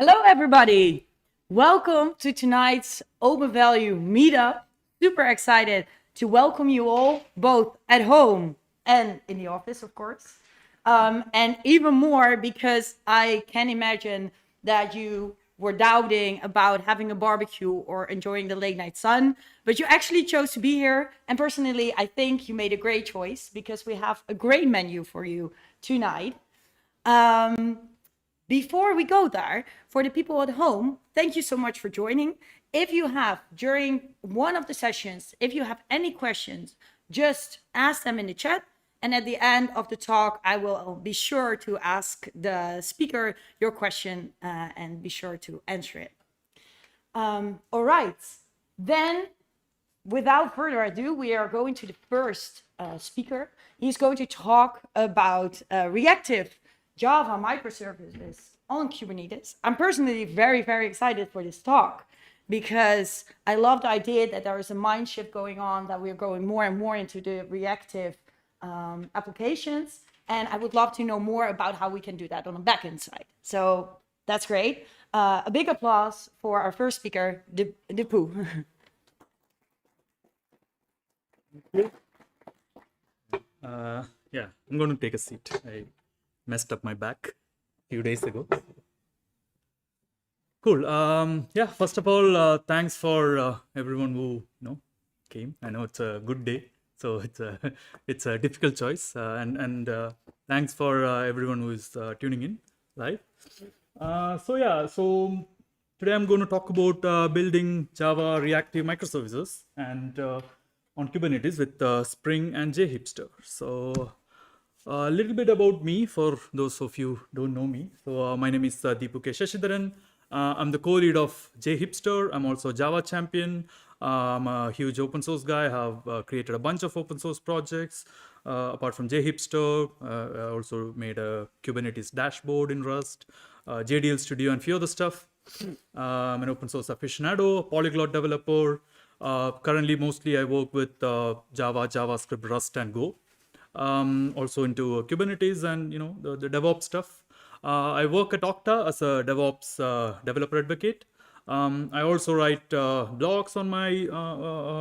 Hello, everybody. Welcome to tonight's OpenValue meetup. Super excited to welcome you all, both at home and in the office, of course. And even more because I can imagine that you were doubting about having a barbecue or enjoying the late night sun, but you actually chose to be here. And personally, I think you made a great choice because we have a great menu for you tonight. Before we go there, for the people at home, thank you so much for joining. If you have, during one of the sessions, if you have any questions, just ask them in the chat. And at the end of the talk, I will be sure to ask the speaker your question and be sure to answer it. All right, then without further ado, we are going to the first speaker. He's going to talk about reactive Java microservices on Kubernetes. I'm personally very, very excited for this talk because I love the idea that there is a mind shift going on, that we're going more and more into the reactive applications. And I would love to know more about how we can do that on the backend side. So that's great. A big applause for our first speaker, Deepu. Yeah, I'm going to take a seat. I messed up my back a few days ago. Cool. Yeah, first of all, thanks for everyone who came. I know it's a good day, so it's a difficult choice. And thanks for everyone who is tuning in live. So today I'm going to talk about building Java reactive microservices and on Kubernetes with Spring and JHipster. So a little bit about me for those of you who don't know me. So my name is Deepu K Sasidharan. I'm the co-lead of JHipster. I'm also a Java champion. I'm a huge open source guy. I have created a bunch of open source projects. Apart from JHipster, I also made a Kubernetes dashboard in Rust, JDL Studio, and a few other stuff. I'm an open source aficionado, polyglot developer. Currently, mostly I work with Java, JavaScript, Rust, and Go. Also into Kubernetes and the DevOps stuff. I work at Okta as a DevOps developer advocate. I also write blogs on my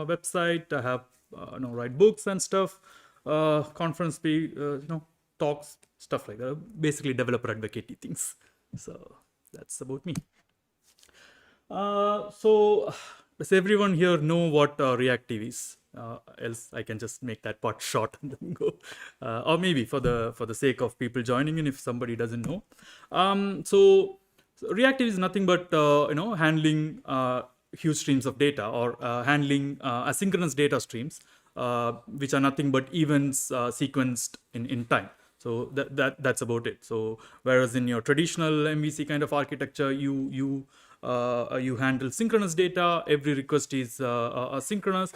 website. I have write books and stuff, conference talks, stuff like that. Basically, developer advocate things. So that's about me. So does everyone here know what reactive is? Else I can just make that part short and then go, or maybe for the sake of people joining in, if somebody doesn't know. So reactive is nothing but handling huge streams of data, or handling asynchronous data streams, which are nothing but events sequenced in time. So that's about it. So whereas in your traditional MVC kind of architecture, you handle synchronous data. Every request is asynchronous.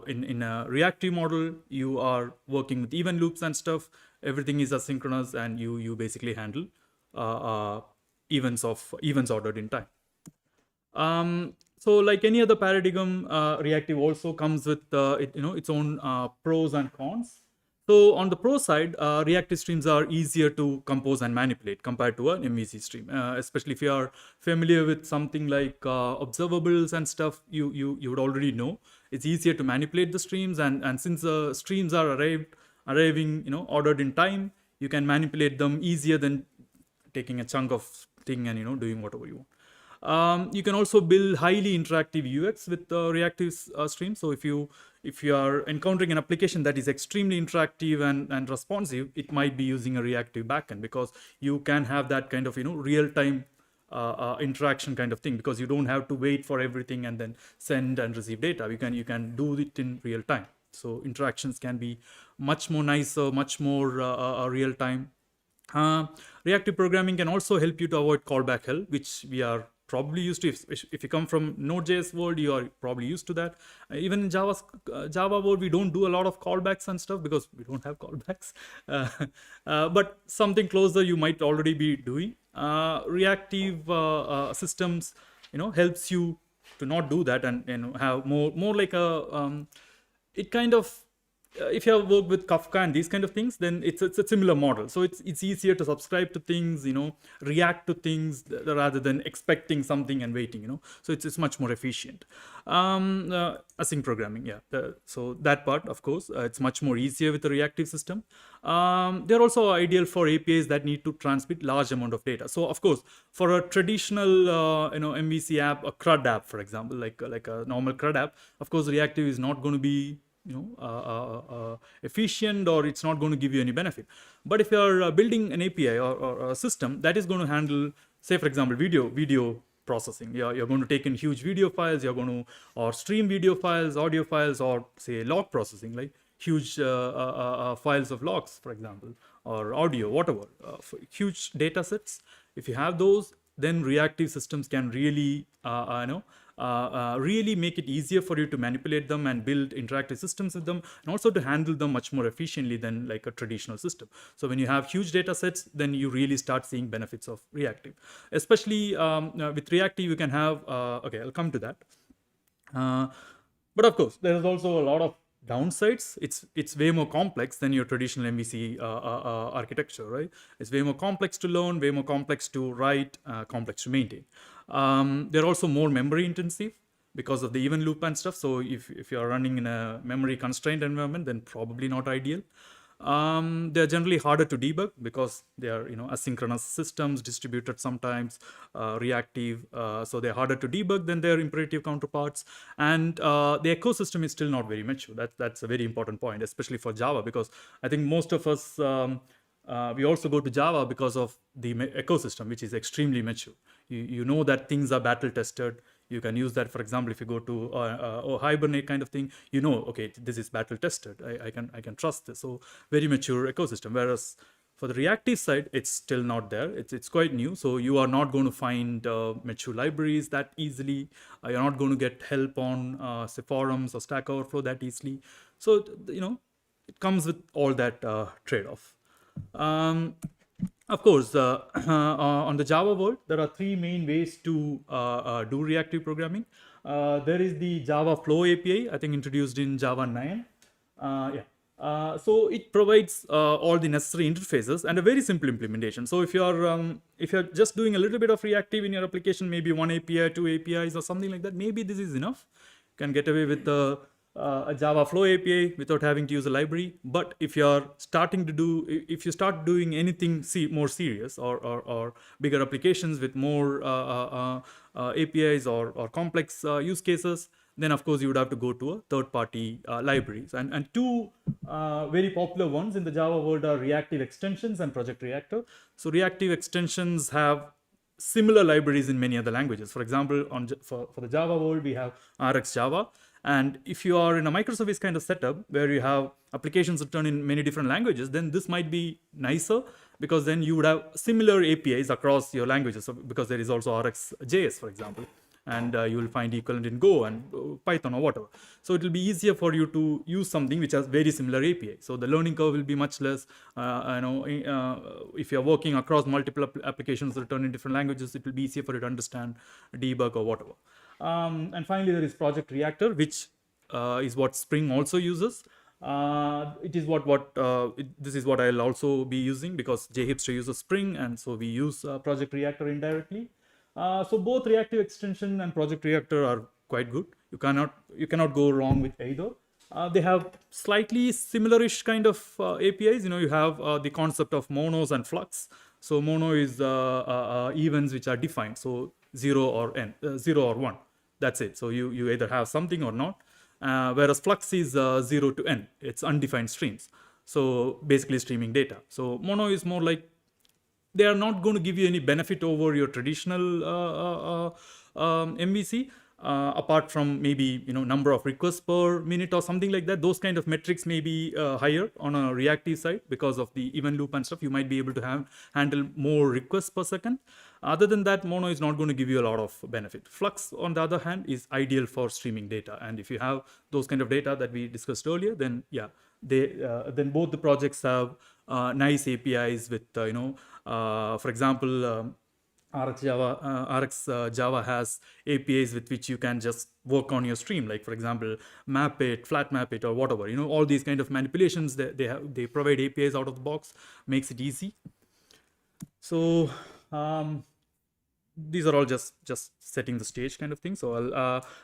In a reactive model, you are working with event loops and stuff. Everything is asynchronous, and you basically handle events ordered in time. So like any other paradigm, reactive also comes with its own pros and cons. So on the pro side, reactive streams are easier to compose and manipulate compared to an MVC stream, especially if you are familiar with something like observables and stuff. You would already know it's easier to manipulate the streams, and since the streams are arriving ordered in time, you can manipulate them easier than taking a chunk of thing and doing whatever you want. You can also build highly interactive UX with reactive streams. So if you are encountering an application that is extremely interactive and responsive, it might be using a reactive backend, because you can have that kind of real-time interaction kind of thing, because you don't have to wait for everything and then send and receive data. You can do it in real time. So interactions can be much more nicer, much more real time. Reactive programming can also help you to avoid callback hell, which we are probably used to. If you come from Node.js world, you are probably used to that. Even in Java world, we don't do a lot of callbacks and stuff because we don't have callbacks. But something closer you might already be doing. Reactive systems, helps you to not do that, and have more like a it kind of if you have worked with Kafka and these kind of things, then it's a similar model. So it's easier to subscribe to things, react to things rather than expecting something and waiting, So it's much more efficient. Async programming, yeah. So that part, of course, it's much more easier with the reactive system. They're also ideal for APIs that need to transmit large amount of data. So of course, for a traditional, MVC app, a CRUD app, for example, like a normal CRUD app, of course, reactive is not going to be efficient, or it's not going to give you any benefit. But if you're building an API or a system that is going to handle, say for example, video processing, you're going to take in huge video files, you're going to or stream video files, audio files, or say log processing, like huge files of logs, for example, or audio, whatever, huge data sets. If you have those, then reactive systems can really really make it easier for you to manipulate them and build interactive systems with them, and also to handle them much more efficiently than like a traditional system. So when you have huge data sets, then you really start seeing benefits of reactive. Especially with reactive, you can have, okay, I'll come to that. But of course, there is also a lot of downsides. It's way more complex than your traditional MVC architecture, right? It's way more complex to learn, way more complex to write, complex to maintain. They're also more memory intensive because of the event loop and stuff. So if you're running in a memory constrained environment, then probably not ideal. They're generally harder to debug because they are asynchronous systems, distributed sometimes, reactive, so they're harder to debug than their imperative counterparts. And the ecosystem is still not very mature. That's a very important point, especially for Java, because I think most of us we also go to Java because of the ecosystem, which is extremely mature. You know that things are battle tested. You can use that, for example, if you go to Hibernate kind of thing, okay, this is battle tested. I can trust this. So very mature ecosystem. Whereas for the reactive side, it's still not there. It's quite new. So you are not going to find mature libraries that easily. You're not going to get help on say forums or Stack Overflow that easily. So it comes with all that trade-off. Of course, on the Java world, there are three main ways to do reactive programming. There is the Java Flow API, I think introduced in Java 9. So it provides all the necessary interfaces and a very simple implementation. So if you're just doing a little bit of reactive in your application, maybe one API, two APIs, or something like that, maybe this is enough. You can get away with a Java Flow API without having to use a library. But if you start doing anything more serious or bigger applications with more APIs or complex use cases, then of course you would have to go to a third-party libraries. And two very popular ones in the Java world are reactive extensions and Project Reactor. So reactive extensions have similar libraries in many other languages. For example, for the Java world, we have RxJava. And if you are in a microservice kind of setup where you have applications written in many different languages, then this might be nicer, because then you would have similar APIs across your languages. So because there is also RxJS, for example, and you will find equivalent in Go and Python or whatever. So it will be easier for you to use something which has very similar API. So the learning curve will be much less. If you're working across multiple applications written in different languages, it will be easier for you to understand, debug, or whatever. And finally, there is Project Reactor, which is what Spring also uses. It is this is what I'll also be using, because JHipster uses Spring, and so we use Project Reactor indirectly. So both Reactive Extension and Project Reactor are quite good. You cannot go wrong with either. They have slightly similar-ish kind of APIs. You have the concept of monos and flux. So mono is events which are defined, so 0 or 1. That's it. So you either have something or not. Whereas flux is 0 to n. It's undefined streams. So basically streaming data. So mono is more like they are not going to give you any benefit over your traditional MVC. Apart from maybe number of requests per minute or something like that. Those kind of metrics may be higher on a reactive side because of the event loop and stuff. You might be able to handle more requests per second. Other than that, mono is not going to give you a lot of benefit. Flux, on the other hand, is ideal for streaming data. And if you have those kind of data that we discussed earlier, then then both the projects have nice APIs with for example, Java has APIs with which you can just work on your stream. Like for example, map it, flat map it, or whatever. All these kind of manipulations. They provide APIs out of the box, makes it easy. So these are all just setting the stage kind of thing. So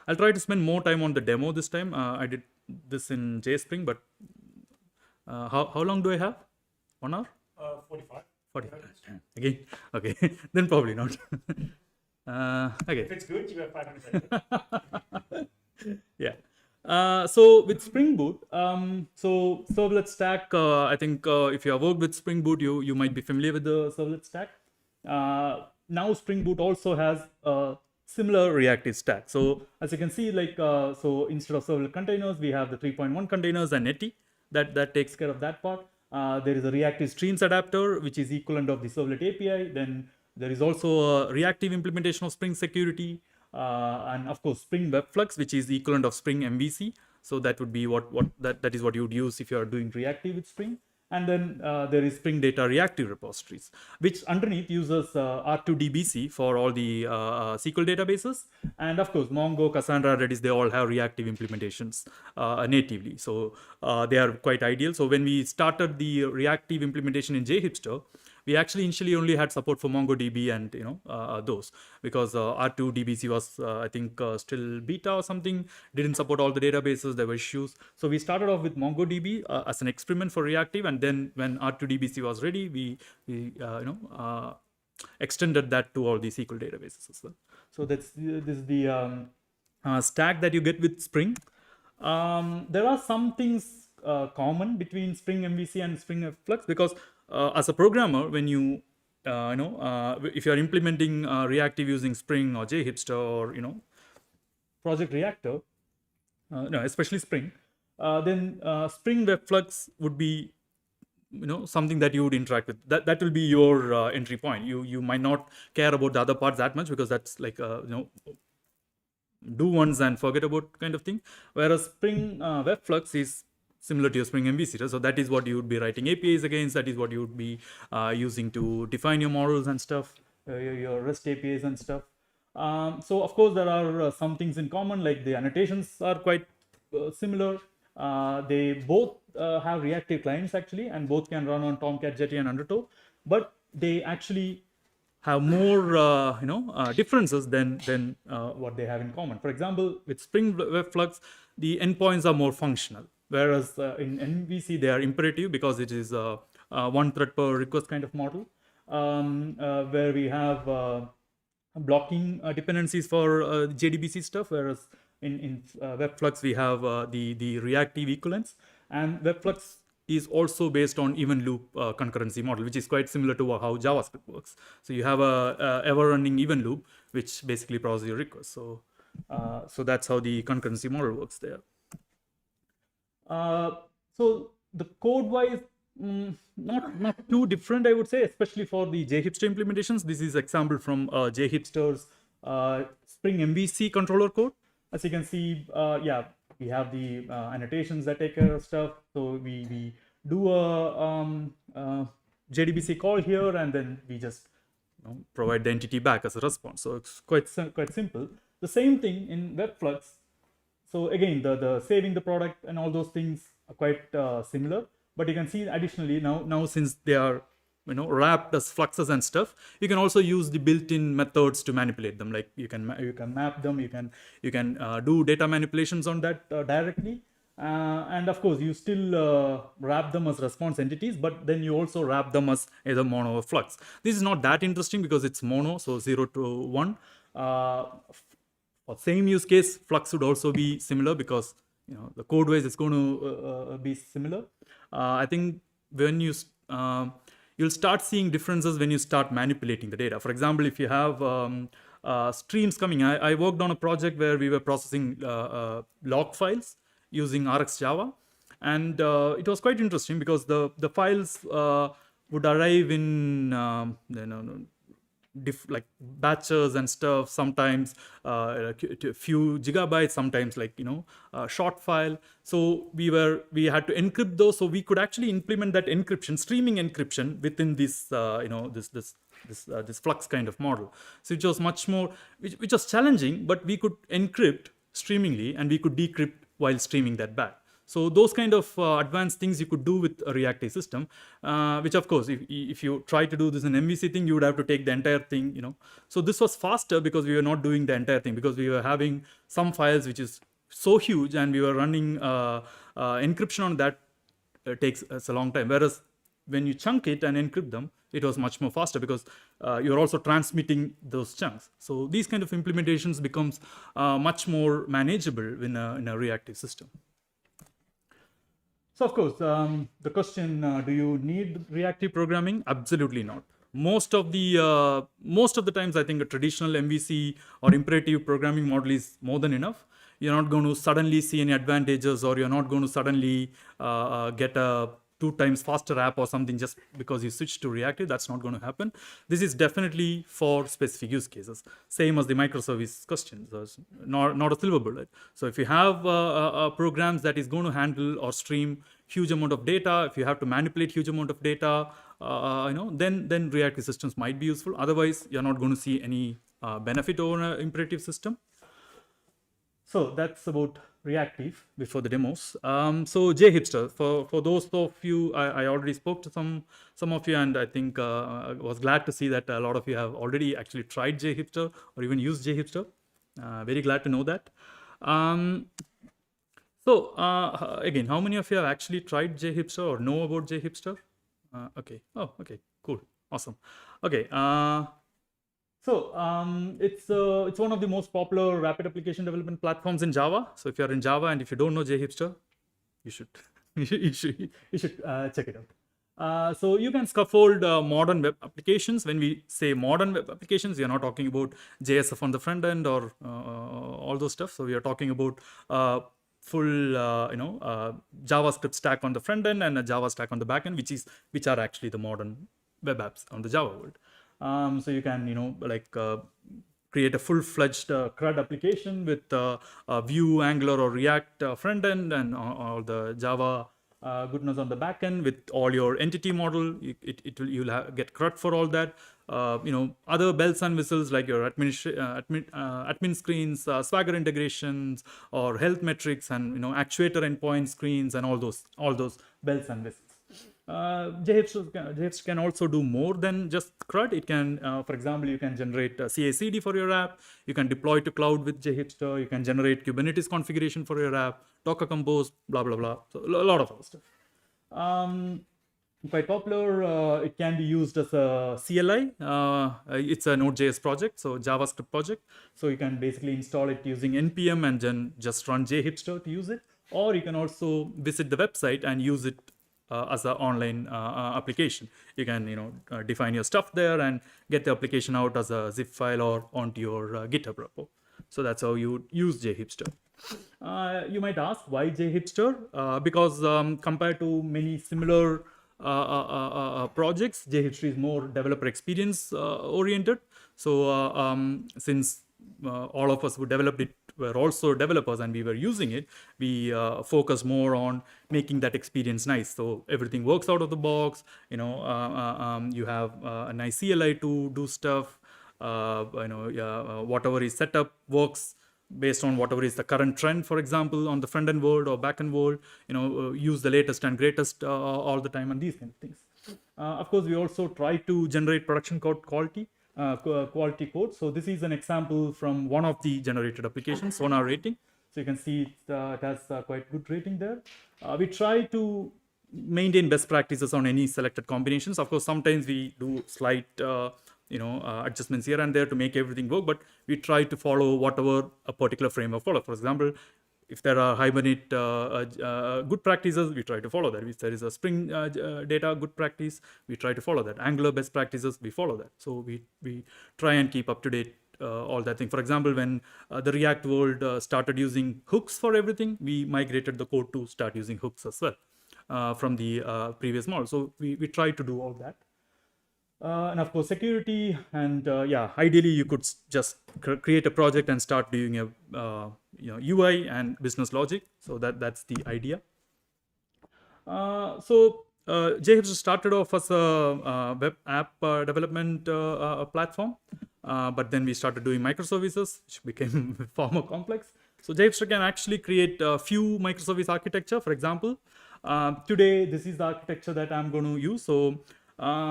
I'll try to spend more time on the demo this time. I did this in JSpring, but how long do I have? 1 hour? 45. 45. Again? Okay. Then probably not. Okay. If it's good, you have 500 seconds. Yeah. So with Spring Boot, so servlet stack, I think if you have worked with Spring Boot, you might be familiar with the servlet stack. Now Spring Boot also has a similar reactive stack. So as you can see, like so instead of servlet containers, we have the 3.1 containers and netty that takes care of that part. There is a reactive streams adapter, which is equivalent of the servlet API. Then there is also a reactive implementation of Spring Security, and of course Spring WebFlux, which is the equivalent of Spring MVC. So that would be that is what you would use if you are doing reactive with Spring. And then there is Spring Data reactive repositories, which underneath uses R2DBC for all the SQL databases. And of course, Mongo, Cassandra, Redis, they all have reactive implementations natively. So they are quite ideal. So when we started the reactive implementation in JHipster, we actually initially only had support for MongoDB and those, because R2DBC was I think still beta or something, didn't support all the databases, there were issues. So we started off with MongoDB as an experiment for reactive, and then when R2DBC was ready, we extended that to all the SQL databases as well. So this is the stack that you get with Spring. There are some things common between Spring MVC and Spring WebFlux, because as a programmer, when you if you are implementing reactive using Spring or JHipster or Project Reactor, no, especially Spring, then Spring WebFlux would be something that you would interact with. That will be your entry point. You might not care about the other parts that much, because that's like do once and forget about kind of thing. Whereas Spring WebFlux is similar to your Spring MVC. So that is what you would be writing APIs against. That is what you would be using to define your models and stuff, your REST APIs and stuff. So of course there are some things in common, like the annotations are quite similar. They both have reactive clients actually, and both can run on Tomcat, Jetty, and Undertow, but they actually have more differences than what they have in common. For example, with Spring WebFlux, the endpoints are more functional, whereas in MVC they are imperative, because it is one thread per request kind of model, where we have blocking dependencies for JDBC stuff, whereas in WebFlux we have the reactive equivalents, and WebFlux is also based on even loop concurrency model, which is quite similar to how JavaScript works. So you have a ever running even loop, which basically processes your requests. So that's how the concurrency model works there. So the code wise, not too different, I would say, especially for the JHipster implementations. This is example from JHipster's Spring MVC controller code. As you can see, we have the annotations that take care of stuff. So we do a JDBC call here, and then we just provide the entity back as a response. So it's quite simple. The same thing in WebFlux. So again, the saving the product and all those things are quite similar. But you can see additionally now since they are wrapped as fluxes and stuff, you can also use the built-in methods to manipulate them. Like you can map them, you can do data manipulations on that directly, and of course you still wrap them as response entities, but then you also wrap them as either mono or flux. This is not that interesting because it's mono, so 0 to 1. For same use case, flux would also be similar, because the code wise is going to be similar. I think when you'll start seeing differences when you start manipulating the data. For example, if you have streams coming, I worked on a project where we were processing log files using RX Java, and it was quite interesting because the files would arrive in like batches and stuff, sometimes a few gigabytes, sometimes like short file. So we had to encrypt those, so we could actually implement that encryption, streaming encryption within this this this Flux kind of model. So it was much more, which was challenging, but we could encrypt streamingly and we could decrypt while streaming that back. So those kind of advanced things you could do with a reactive system, which of course, if you try to do this in MVC thing, you would have to take the entire thing, you know. So this was faster because we were not doing the entire thing, because we were having some files which is so huge and we were running encryption on that takes us a long time. Whereas when you chunk it and encrypt them, it was much more faster because you're also transmitting those chunks. So these kind of implementations becomes much more manageable in a reactive system. So of course, the question, do you need reactive programming? Absolutely not. Most of the times, I think a traditional MVC or imperative programming model is more than enough. You're not going to suddenly see any advantages, or you're not going to suddenly get a 2 times faster app or something just because you switch to reactive. That's not going to happen. This is definitely for specific use cases. Same as the microservice question. So it's not a silver bullet. So if you have programs that is going to handle or stream huge amount of data, if you have to manipulate huge amount of data, then reactive systems might be useful. Otherwise, you're not going to see any benefit over an imperative system. So that's about reactive before the demos. So JHipster, for those of you, I already spoke to some of you, and I think I was glad to see that a lot of you have already actually tried JHipster or even used JHipster. Very glad to know that. So again, how many of you have actually tried JHipster or know about JHipster? Okay. Oh, okay. Cool. Awesome. Okay. So it's one of the most popular rapid application development platforms in Java. So if you're in Java and if you don't know JHipster, you should check it out. So you can scaffold modern web applications. When we say modern web applications, we are not talking about JSF on the front end or all those stuff. So we are talking about full JavaScript stack on the front end and a Java stack on the back end, which are actually the modern web apps on the Java world. So you can, create a full-fledged CRUD application with Vue, Angular, or React front end and all the Java goodness on the back end with all your entity model. You'll get CRUD for all that. Other bells and whistles like your admin screens, Swagger integrations, or health metrics, and actuator endpoint screens, and all those bells and whistles. JHipster can also do more than just CRUD. It can, for example, you can generate CI/CD for your app. You can deploy to cloud with JHipster. You can generate Kubernetes configuration for your app, Docker Compose, blah, blah, blah. So a lot of other stuff. Quite popular. It can be used as a CLI. It's a Node.js project, so JavaScript project. So you can basically install it using npm and then just run JHipster to use it. Or you can also visit the website and use it as an online application. You can define your stuff there and get the application out as a zip file or onto your GitHub repo. So that's how you use JHipster. You might ask why JHipster? Because compared to many similar projects, JHipster is more developer experience oriented. So since all of us who developed it were also developers and we were using it, we focus more on making that experience nice. So everything works out of the box. You have a nice CLI to do stuff. Whatever is set up works based on whatever is the current trend, for example, on the front end world or back end world. Use the latest and greatest all the time, and these kind of things. Of course, we also try to generate production code quality code. So this is an example from one of the generated applications, Sonar rating. So you can see it has quite good rating there. We try to maintain best practices on any selected combinations. Of course, sometimes we do slight adjustments here and there to make everything work, but we try to follow whatever a particular framework follows. For example, if there are Hibernate good practices, we try to follow that. If there is a Spring data good practice, we try to follow that. Angular best practices, we follow that. So we try and keep up to date all that thing. For example, when the React world started using hooks for everything, we migrated the code to start using hooks as well from the previous model. So we try to do all that. And of course, security, and ideally you could just create a project and start doing a UI and business logic. So that's the idea. So JHipster started off as a web app development platform, but then we started doing microservices, which became far more complex. So JHipster can actually create a few microservice architecture. For example, today this is the architecture that I'm going to use. So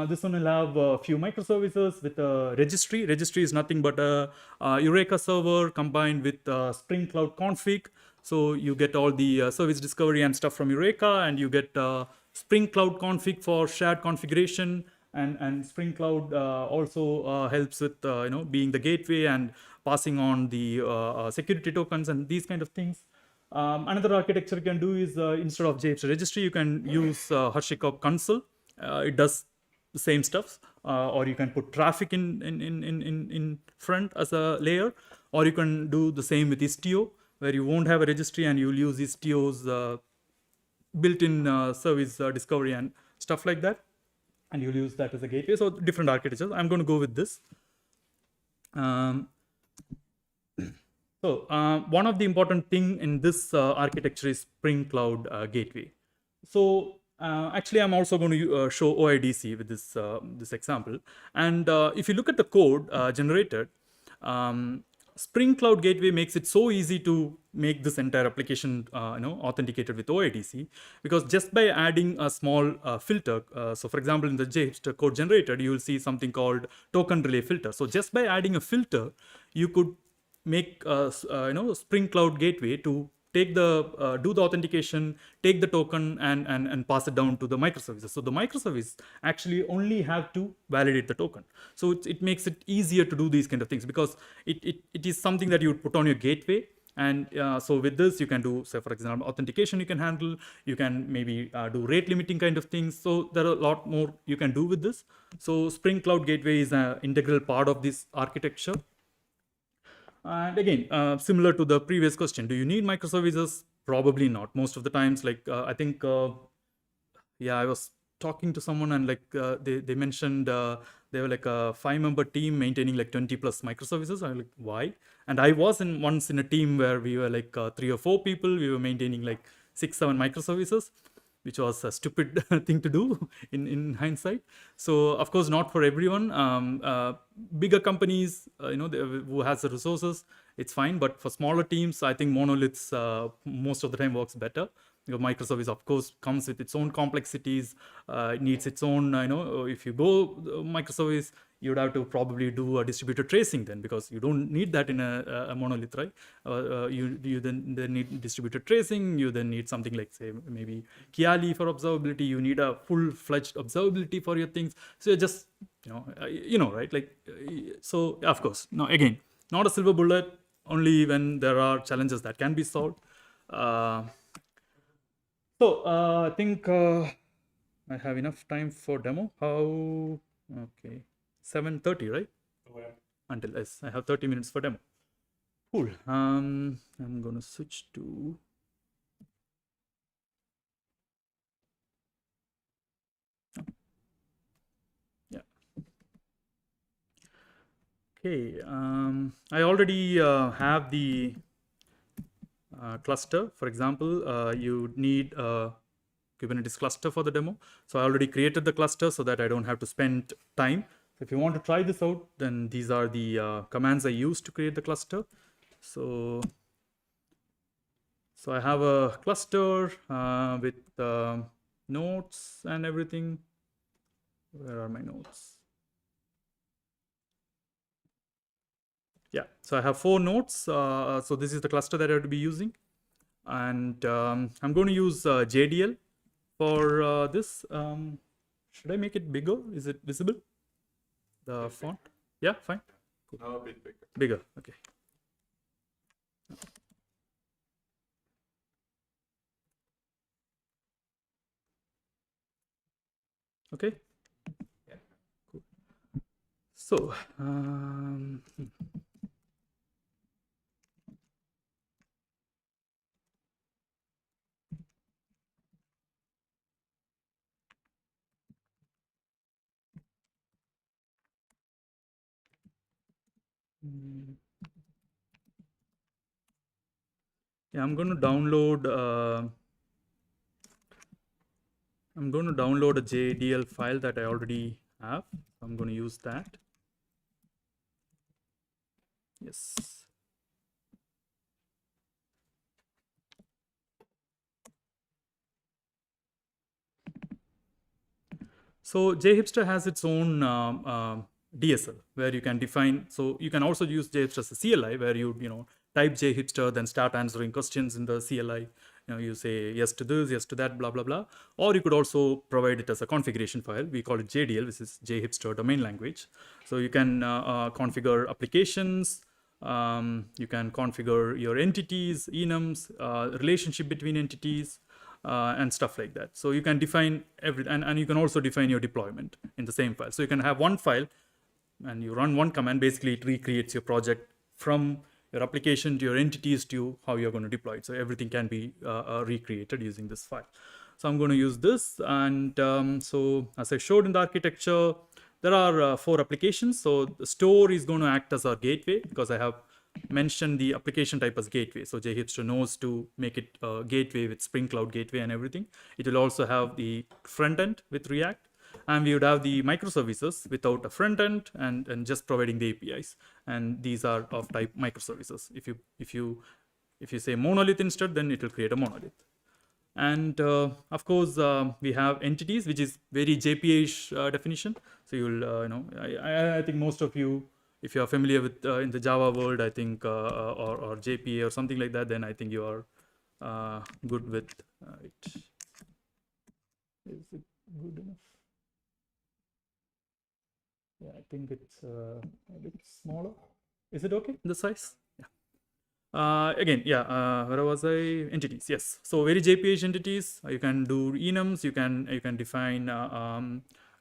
this one will have a few microservices with a registry. Registry is nothing but a Eureka server combined with Spring Cloud config. So you get all the service discovery and stuff from Eureka, and you get Spring Cloud config for shared configuration, and Spring Cloud also helps with being the gateway and passing on the security tokens and these kind of things. Another architecture you can do is instead of JHipster registry, you can use HashiCorp console. It does the same stuff, or you can put traffic in front as a layer, or you can do the same with Istio, where you won't have a registry and you'll use Istio's built-in service discovery and stuff like that, and you'll use that as a gateway. So different architectures. I'm going to go with this. One of the important thing in this architecture is Spring Cloud Gateway. So actually, I'm also going to show OIDC with this example. And if you look at the code generated, Spring Cloud Gateway makes it so easy to make this entire application authenticated with OIDC, because just by adding a small filter, so for example, in the JHipster code generated, you will see something called token relay filter. So just by adding a filter, you could make Spring Cloud Gateway to take the do the authentication, take the token, and pass it down to the microservices. So the microservice actually only have to validate the token. So it makes it easier to do these kind of things, because it is something that you would put on your gateway. And so with this, you can do, say, for example, authentication you can handle. You can maybe do rate limiting kind of things. So there are a lot more you can do with this. So Spring Cloud Gateway is an integral part of this architecture. And again, similar to the previous question, do you need microservices? Probably not. Most of the times, like I think, yeah, I was talking to someone and like they mentioned they were like a 5-member team maintaining like 20 plus microservices. I was like, why? And I was once in a team where we were like 3 or 4 people. We were maintaining like 6-7 microservices, which was a stupid thing to do in hindsight. So of course, not for everyone. Bigger companies, who has the resources, it's fine. But for smaller teams, I think monoliths most of the time works better. Your microservice, of course, comes with its own complexities. It needs its own, if you go microservice, you'd have to probably do a distributed tracing then, because you don't need that in a monolith, right? You then need distributed tracing. You then need something like, say, maybe Kiali for observability. You need a full-fledged observability for your things. So you're just, right? Like, so of course, now again, not a silver bullet, only when there are challenges that can be solved. I think I have enough time for demo. Okay, 7:30, right? Where? Until, yes, I have 30 minutes for demo. Cool. I'm gonna switch to. Yeah. Okay. I already have the cluster. For example, you need a Kubernetes cluster for the demo. So I already created the cluster so that I don't have to spend time. So if you want to try this out, then these are the commands I use to create the cluster. So I have a cluster with nodes and everything. Where are my nodes? Yeah, so I have 4 nodes. So this is the cluster that I have to be using. And I'm going to use JDL for this. Should I make it bigger? Is it visible? The font? Yeah, fine. Cool. Now a bit bigger. Bigger, okay. Okay. Yeah. Cool. So, yeah, I'm going to download I'm going to download a JDL file that I already have. I'm going to use that. Yes. So JHipster has its own DSL where you can define. So you can also use JHipster as a CLI where you type JHipster, then start answering questions in the CLI. You say yes to this, yes to that, blah blah blah. Or you could also provide it as a configuration file. We call it JDL, which is JHipster domain language. So you can configure applications. You can configure your entities, enums, relationship between entities. And stuff like that. So you can define everything, and you can also define your deployment in the same file. So you can have one file and you run one command, basically it recreates your project from your application to your entities to how you're going to deploy it. So everything can be recreated using this file. So I'm going to use this. And so as I showed in the architecture, there are 4 applications. So the store is going to act as our gateway because I have mentioned the application type as gateway. So JHipster knows to make it a gateway with Spring Cloud Gateway and everything. It will also have the front end with React. And we would have the microservices without a front end and just providing the APIs. And these are of type microservices. If you say monolith instead, then it will create a monolith. And of course, we have entities, which is very JPA-ish definition. So you'll, I think most of you, if you are familiar with in the Java world, I think, or JPA or something like that, then I think you are good with it. Is it good enough? Yeah, I think it's a bit smaller. Is it okay, the size? Yeah. Again, yeah, where was I? Entities, yes. So very JPA entities, you can do enums, you can define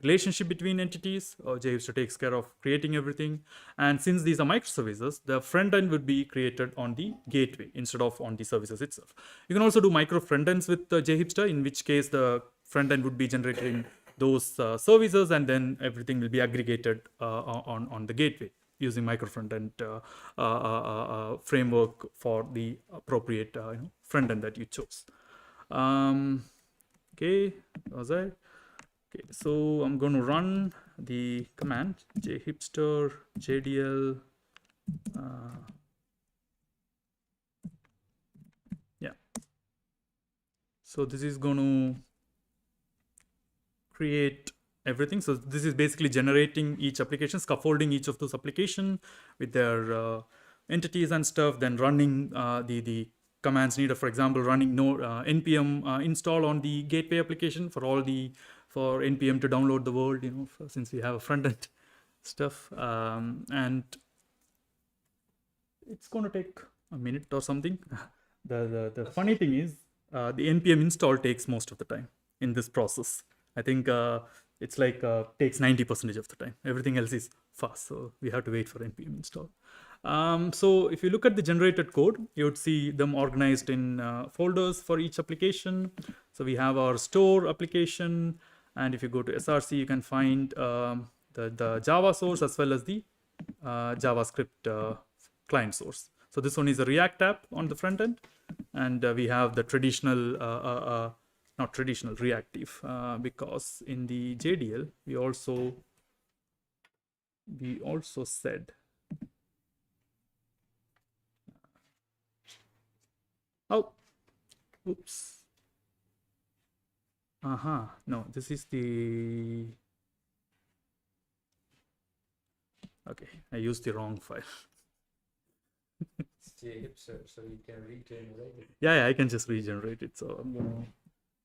relationship between entities. JHipster takes care of creating everything. And since these are microservices, the front end would be created on the gateway instead of on the services itself. You can also do micro front ends with JHipster, in which case the front end would be generating those services, and then everything will be aggregated on the gateway using micro front end framework for the appropriate front end that you chose. Okay, was I? Okay, so I'm going to run the command jhipster jdl. Yeah. So this is going to create everything. So this is basically generating each application, scaffolding each of those applications with their entities and stuff, then running the commands needed. For example, running npm install on the gateway application for npm to download the world, since we have a front end stuff. And it's going to take a minute or something. The funny thing is the npm install takes most of the time in this process. I think it's like takes 90% of the time. Everything else is fast, so we have to wait for npm install. So if you look at the generated code, you would see them organized in folders for each application. So we have our store application, and if you go to src, you can find the Java source as well as the JavaScript client source. So this one is a React app on the front end, and we have the traditional, not traditional, reactive, because in the JDL we also said oops. No, this is the, okay, I used the wrong file. It's JHipster, so you can regenerate it. Yeah, I can just regenerate it. So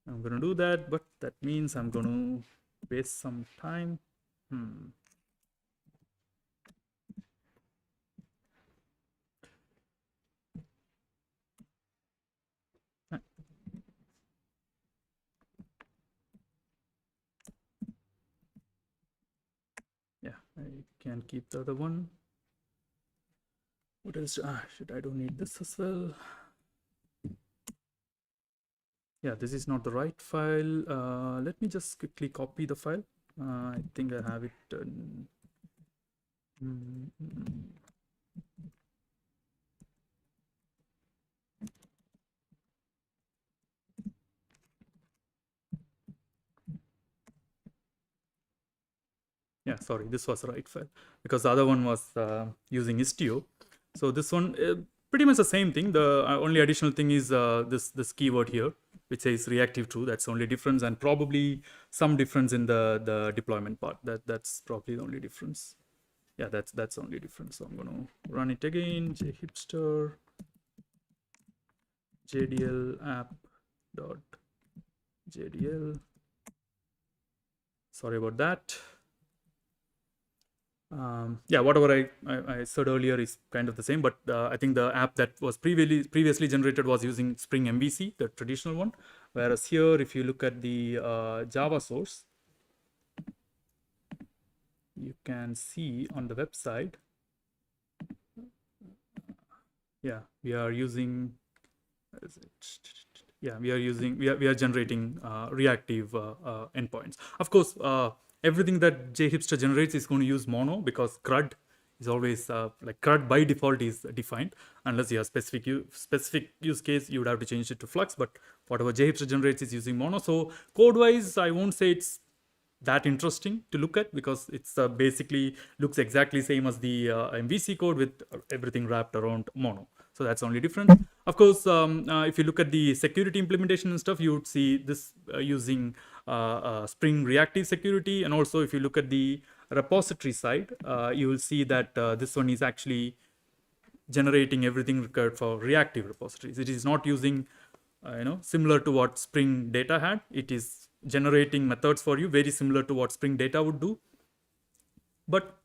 I'm gonna do that, but that means I'm gonna waste some time. Yeah, I can keep the other one. What else? Shit, I don't need this as well. Yeah, this is not the right file. Let me just quickly copy the file. I think I have it. sorry, this was the right file because the other one was using Istio. So this one, pretty much the same thing. The only additional thing is this keyword here, which says reactive true. That's the only difference, and probably some difference in the deployment part. That's probably the only difference. Yeah, that's the only difference. So I'm going to run it again. JHipster JDL app dot JDL. Sorry about that. Yeah, whatever I said earlier is kind of the same, but I think the app that was previously generated was using Spring MVC, the traditional one. Whereas here, if you look at the Java source, you can see on the website, yeah, we are using, yeah, we are generating reactive endpoints. Of course, everything that JHipster generates is going to use mono because CRUD is always like CRUD by default is defined. Unless you have specific use case, you would have to change it to Flux. But whatever JHipster generates is using mono. So code wise, I won't say it's that interesting to look at because it's basically looks exactly same as the MVC code with everything wrapped around mono. So that's the only difference. Of course, if you look at the security implementation and stuff, you would see this using Spring Reactive Security. And also, if you look at the repository side, you will see that this one is actually generating everything required for reactive repositories. It is not using, similar to what Spring Data had. It is generating methods for you, very similar to what Spring Data would do. But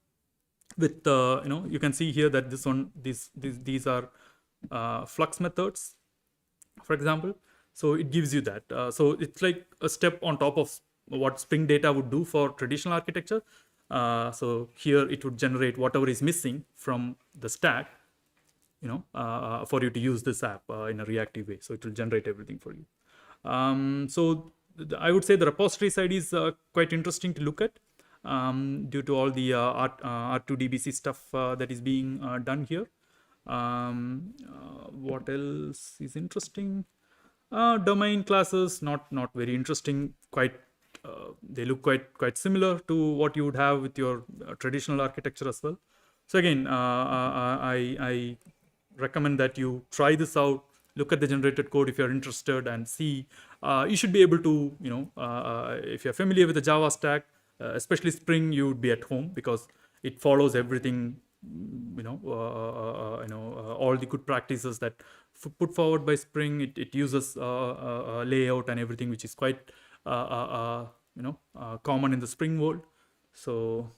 with you can see here that this one, these are Flux methods, for example. So it gives you that. So it's like a step on top of what Spring Data would do for traditional architecture. So here it would generate whatever is missing from the stack, for you to use this app in a reactive way. So it will generate everything for you. So I would say the repository side is quite interesting to look at due to all the R2DBC stuff that is being done here. What else is interesting? Domain classes, not very interesting. Quite, they look quite similar to what you would have with your traditional architecture as well. So again, I recommend that you try this out. Look at the generated code if you're interested and see. You should be able to, if you're familiar with the Java stack, especially Spring, you would be at home because it follows everything, all the good practices that put forward by Spring. It uses layout and everything, which is quite, common in the Spring world. So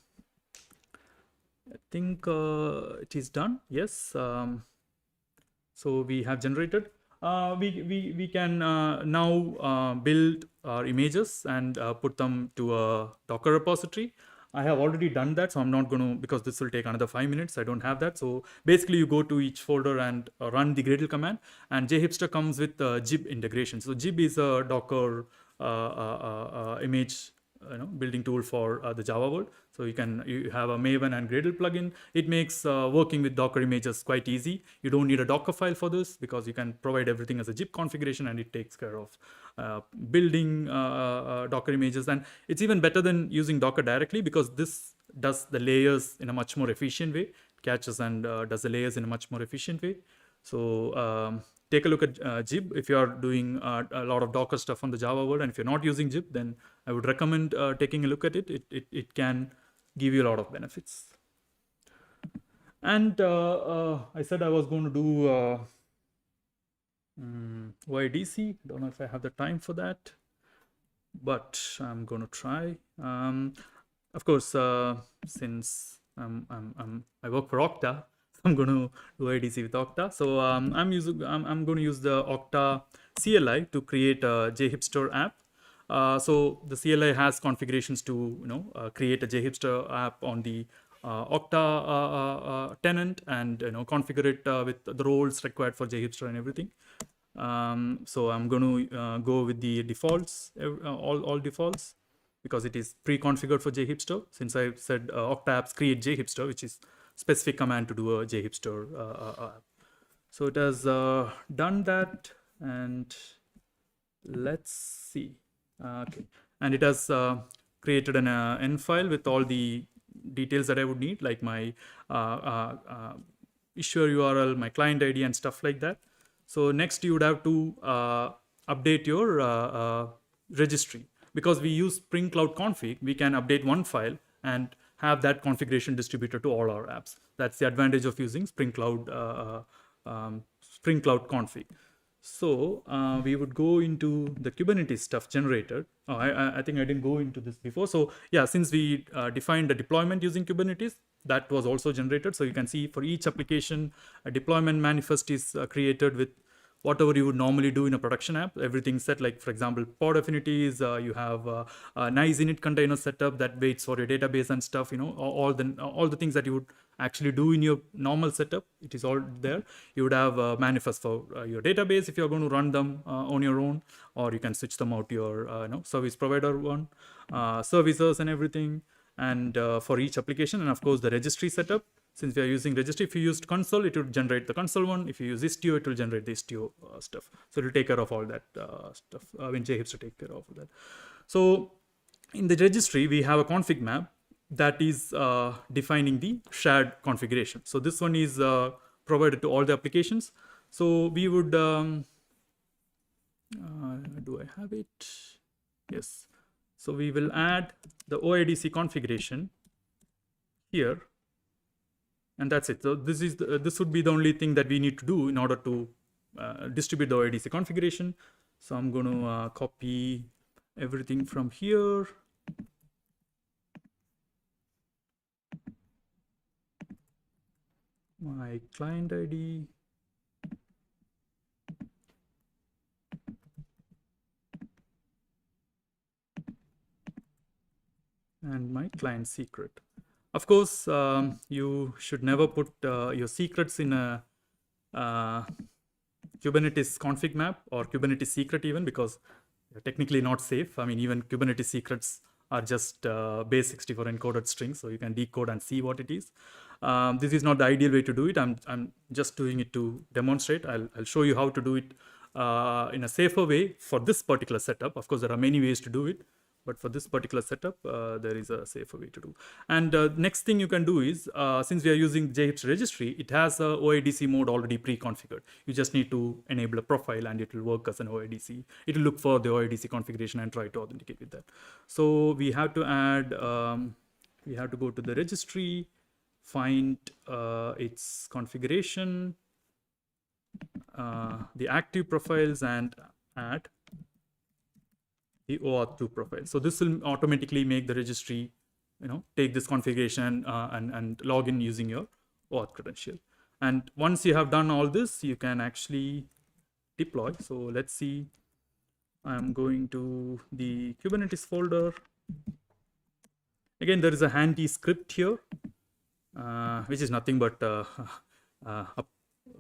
I think it is done. Yes. So we have generated. We can now build our images and put them to a Docker repository. I have already done that, so I'm not going to, because this will take another 5 minutes. I don't have that. So basically you go to each folder and run the Gradle command, and JHipster comes with jib integration. So jib is a Docker image building tool for the Java world. So you have a Maven and Gradle plugin. It makes working with Docker images quite easy. You don't need a Docker file for this because you can provide everything as a zip configuration, and it takes care of building Docker images. And it's even better than using Docker directly because this does the layers in a much more efficient way, catches and does the layers in a much more efficient way. So take a look at jib if you are doing a lot of Docker stuff on the Java world. And if you're not using jib, then I would recommend taking a look at it. It can give you a lot of benefits. And I said I was going to do YDC. I don't know if I have the time for that, but I'm going to try. Of course, since I work for Okta, I'm going to do IDC with Okta. So I'm going to use the Okta CLI to create a JHipster app. So the CLI has configurations to create a JHipster app on the Okta tenant and configure it with the roles required for JHipster and everything. So I'm going to go with the defaults, all defaults, because it is pre-configured for JHipster. Since I said Okta apps create JHipster, which is specific command to do a JHipster app. So it has done that, and let's see. Okay, and it has created an N file with all the details that I would need, like my issuer URL, my client ID, and stuff like that. So next you would have to update your registry. Because we use Spring Cloud config, we can update one file and have that configuration distributed to all our apps. That's the advantage of using Spring Cloud config. So we would go into the Kubernetes stuff generated. Oh, I think I didn't go into this before. So yeah, since we defined the deployment using Kubernetes, that was also generated. So you can see for each application, a deployment manifest is created with whatever you would normally do in a production app. Everything's set, like for example, pod affinities, you have a nice init container setup that waits for your database and stuff, all the things that you would actually do in your normal setup. It is all there. You would have a manifest for your database if you're going to run them on your own, or you can switch them out to your service provider one, services and everything. And for each application, and of course the registry setup. Since we are using registry, if you used console, it will generate the console one. If you use Istio, it will generate the Istio stuff. So it will take care of all that stuff when JHipster take care of that. So in the registry, we have a config map that is defining the shared configuration. So this one is provided to all the applications. So we would, do I have it? Yes. So we will add the OIDC configuration here. And that's it. So this would be the only thing that we need to do in order to distribute the OIDC configuration. So I'm going to copy everything from here. My client ID. And my client secret. Of course, you should never put your secrets in a Kubernetes config map or Kubernetes secret even, because they're technically not safe. I mean, even Kubernetes secrets are just base 64 encoded strings, so you can decode and see what it is. This is not the ideal way to do it. I'm just doing it to demonstrate. I'll show you how to do it in a safer way for this particular setup. Of course, there are many ways to do it, but for this particular setup, there is a safer way to do. And next thing you can do is, since we are using JHipster registry, it has a OIDC mode already pre-configured. You just need to enable a profile and it will work as an OIDC. It will look for the OIDC configuration and try to authenticate with that. So we have to add, we have to go to the registry, find its configuration, the active profiles, and add the OAuth2 profile. So this will automatically make the registry, take this configuration and log in using your OAuth credential. And once you have done all this, you can actually deploy. So let's see. I'm going to the Kubernetes folder. Again, there is a handy script here, which is nothing but a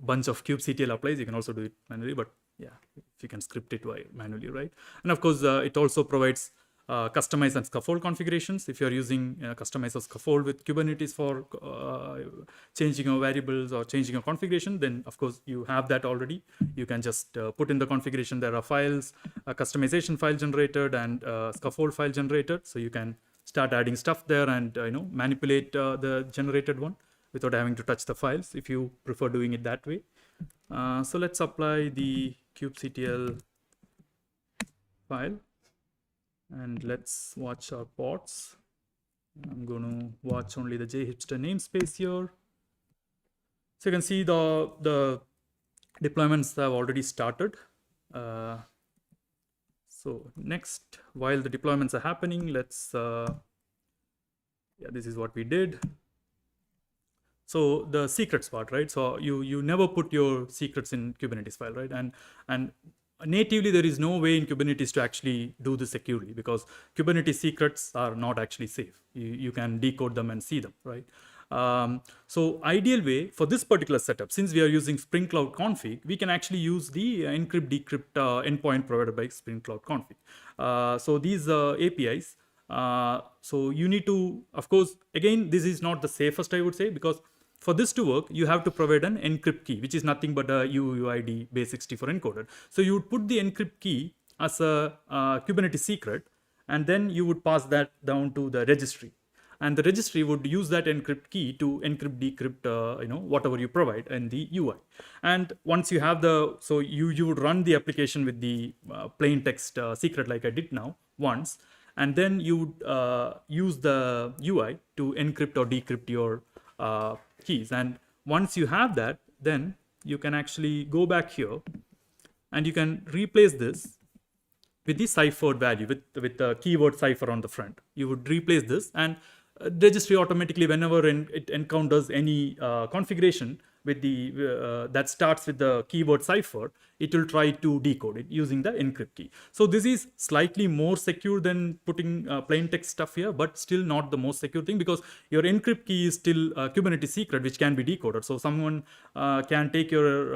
bunch of kubectl applies. You can also do it manually, but yeah, if you can script it manually, right? And of course, it also provides customize and scaffold configurations. If you're using customize or scaffold with Kubernetes for changing your variables or changing your configuration, then of course you have that already. You can just put in the configuration. There are files, a customization file generated and scaffold file generated. So you can start adding stuff there and manipulate the generated one without having to touch the files if you prefer doing it that way. So let's apply the kubectl file and let's watch our pods. I'm going to watch only the JHipster namespace here. So you can see the deployments have already started. So next, while the deployments are happening, let's, yeah, this is what we did. So the secrets part, right? So you never put your secrets in Kubernetes file, right? And natively, there is no way in Kubernetes to actually do this securely because Kubernetes secrets are not actually safe. You can decode them and see them, right? So ideal way for this particular setup, since we are using Spring Cloud config, we can actually use the encrypt decrypt endpoint provided by Spring Cloud config. So these APIs, so you need to, of course, again, this is not the safest, I would say, because for this to work, you have to provide an encrypt key, which is nothing but a UUID base 64 encoded. So you would put the encrypt key as a Kubernetes secret, and then you would pass that down to the registry. and the registry would use that encrypt key to encrypt, decrypt, whatever you provide in the UI. And once you have so you would run the application with the plain text secret like I did now once, and then you would use the UI to encrypt or decrypt your keys. And once you have that, then you can actually go back here and you can replace this with the ciphered value, with the keyword cipher on the front. You would replace this, and registry automatically, whenever it encounters any configuration with the that starts with the keyword cipher, it will try to decode it using the encrypt key. So this is slightly more secure than putting plain text stuff here, but still not the most secure thing, because your encrypt key is still a Kubernetes secret which can be decoded. So someone can take your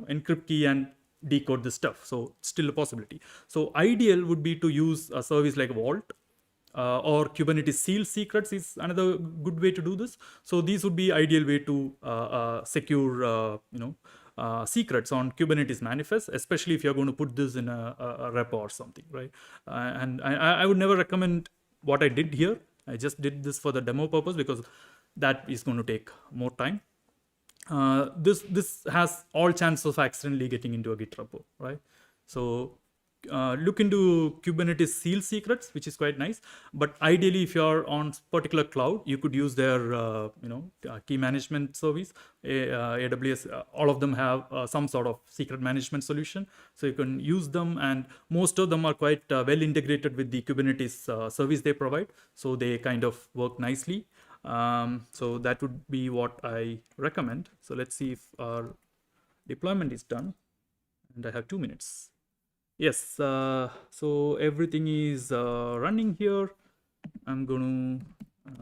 encrypt key and decode this stuff. So still a possibility. So ideal would be to use a service like Vault. Or Kubernetes seal secrets is another good way to do this. So these would be ideal way to secure secrets on Kubernetes manifest, especially if you're going to put this in a repo or something, right? And I would never recommend what I did here. I just did this for the demo purpose because that is going to take more time. This has all chances of accidentally getting into a Git repo, right? So look into Kubernetes seal secrets, which is quite nice. But ideally, if you're on particular cloud, you could use their key management service. AWS, all of them have some sort of secret management solution, so you can use them, and most of them are quite well integrated with the Kubernetes service they provide, so they kind of work nicely. So that would be what I recommend. So let's see if our deployment is done, and I have 2 minutes. Yes, so everything is running here. I'm going to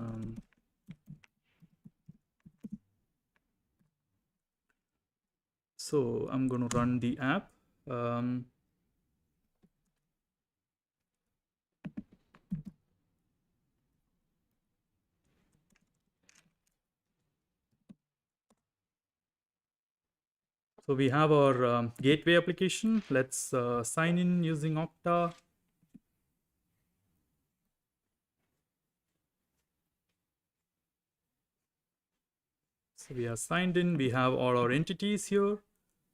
so I'm going to run the app. So we have our gateway application. Let's sign in using Okta. So we are signed in. We have all our entities here.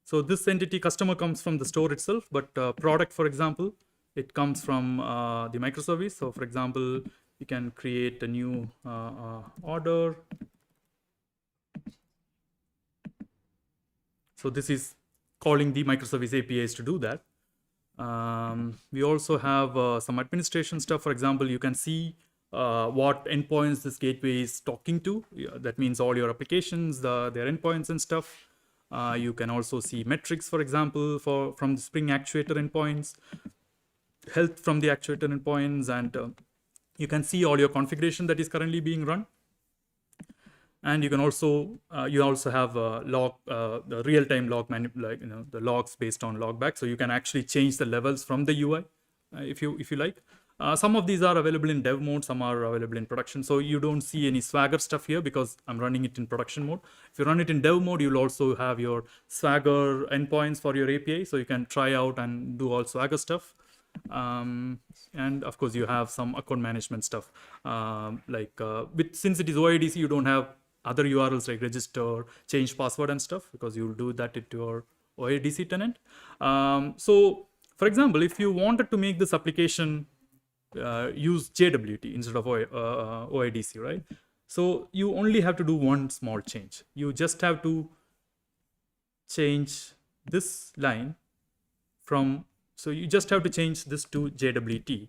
So this entity customer comes from the store itself, but product, for example, it comes from the microservice. So for example, you can create a new order. So this is calling the microservice APIs to do that. We also have some administration stuff. For example, you can see what endpoints this gateway is talking to. That means all your applications, their endpoints and stuff. You can also see metrics, for example, from the Spring actuator endpoints, health from the actuator endpoints, and you can see all your configuration that is currently being run. And you can also have the real-time log the logs based on logback. So you can actually change the levels from the UI if you like. Some of these are available in dev mode, some are available in production. So you don't see any Swagger stuff here because I'm running it in production mode. If you run it in dev mode, you'll also have your Swagger endpoints for your API. So you can try out and do all Swagger stuff. And of course, you have some account management stuff. Since it is OIDC, you don't have other URLs like register, change password and stuff, because you'll do that into your OIDC tenant. So for example, if you wanted to make this application use JWT instead of OIDC, right? So you only have to do one small change. You just have to change this line so you just have to change this to JWT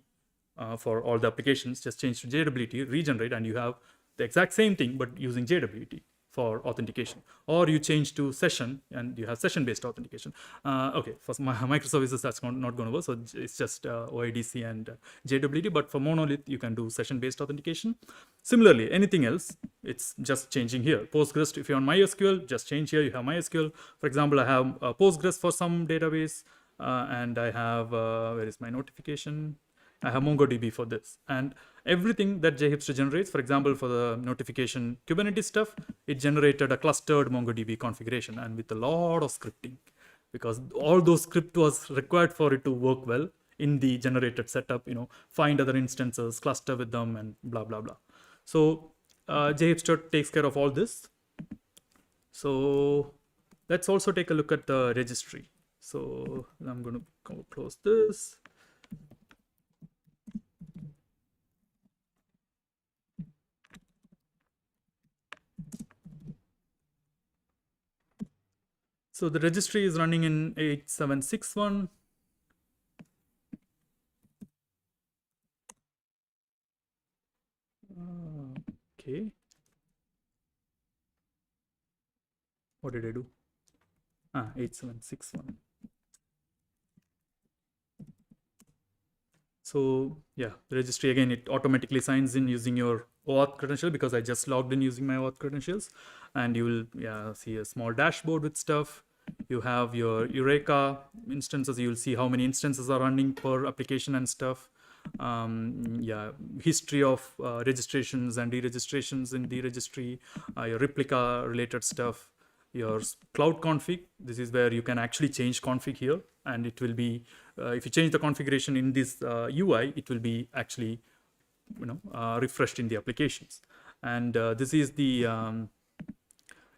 for all the applications. Just change to JWT, regenerate, and you have the exact same thing, but using JWT for authentication. Or you change to session and you have session-based authentication. Okay, for my microservices, that's not going to work. So it's just OIDC and JWT, but for monolith, you can do session-based authentication. Similarly, anything else, it's just changing here. Postgres, if you're on MySQL, just change here, you have MySQL. For example, I have Postgres for some database, and I have, where is my notification? I have MongoDB for this, and everything that JHipster generates, for example, for the notification Kubernetes stuff, it generated a clustered MongoDB configuration and with a lot of scripting, because all those script was required for it to work well in the generated setup, find other instances, cluster with them, and blah, blah, blah. So JHipster takes care of all this. So let's also take a look at the registry. So I'm going to close this. So the registry is running in 8761. Okay. What did I do? 8761. So yeah, the registry again, it automatically signs in using your OAuth credential because I just logged in using my OAuth credentials, and you will see a small dashboard with stuff. You have your Eureka instances. You'll see how many instances are running per application and stuff. History of registrations and deregistrations in the registry, your replica related stuff, your cloud config. This is where you can actually change config here, and it will be if you change the configuration in this UI, it will be actually refreshed in the applications. And this is the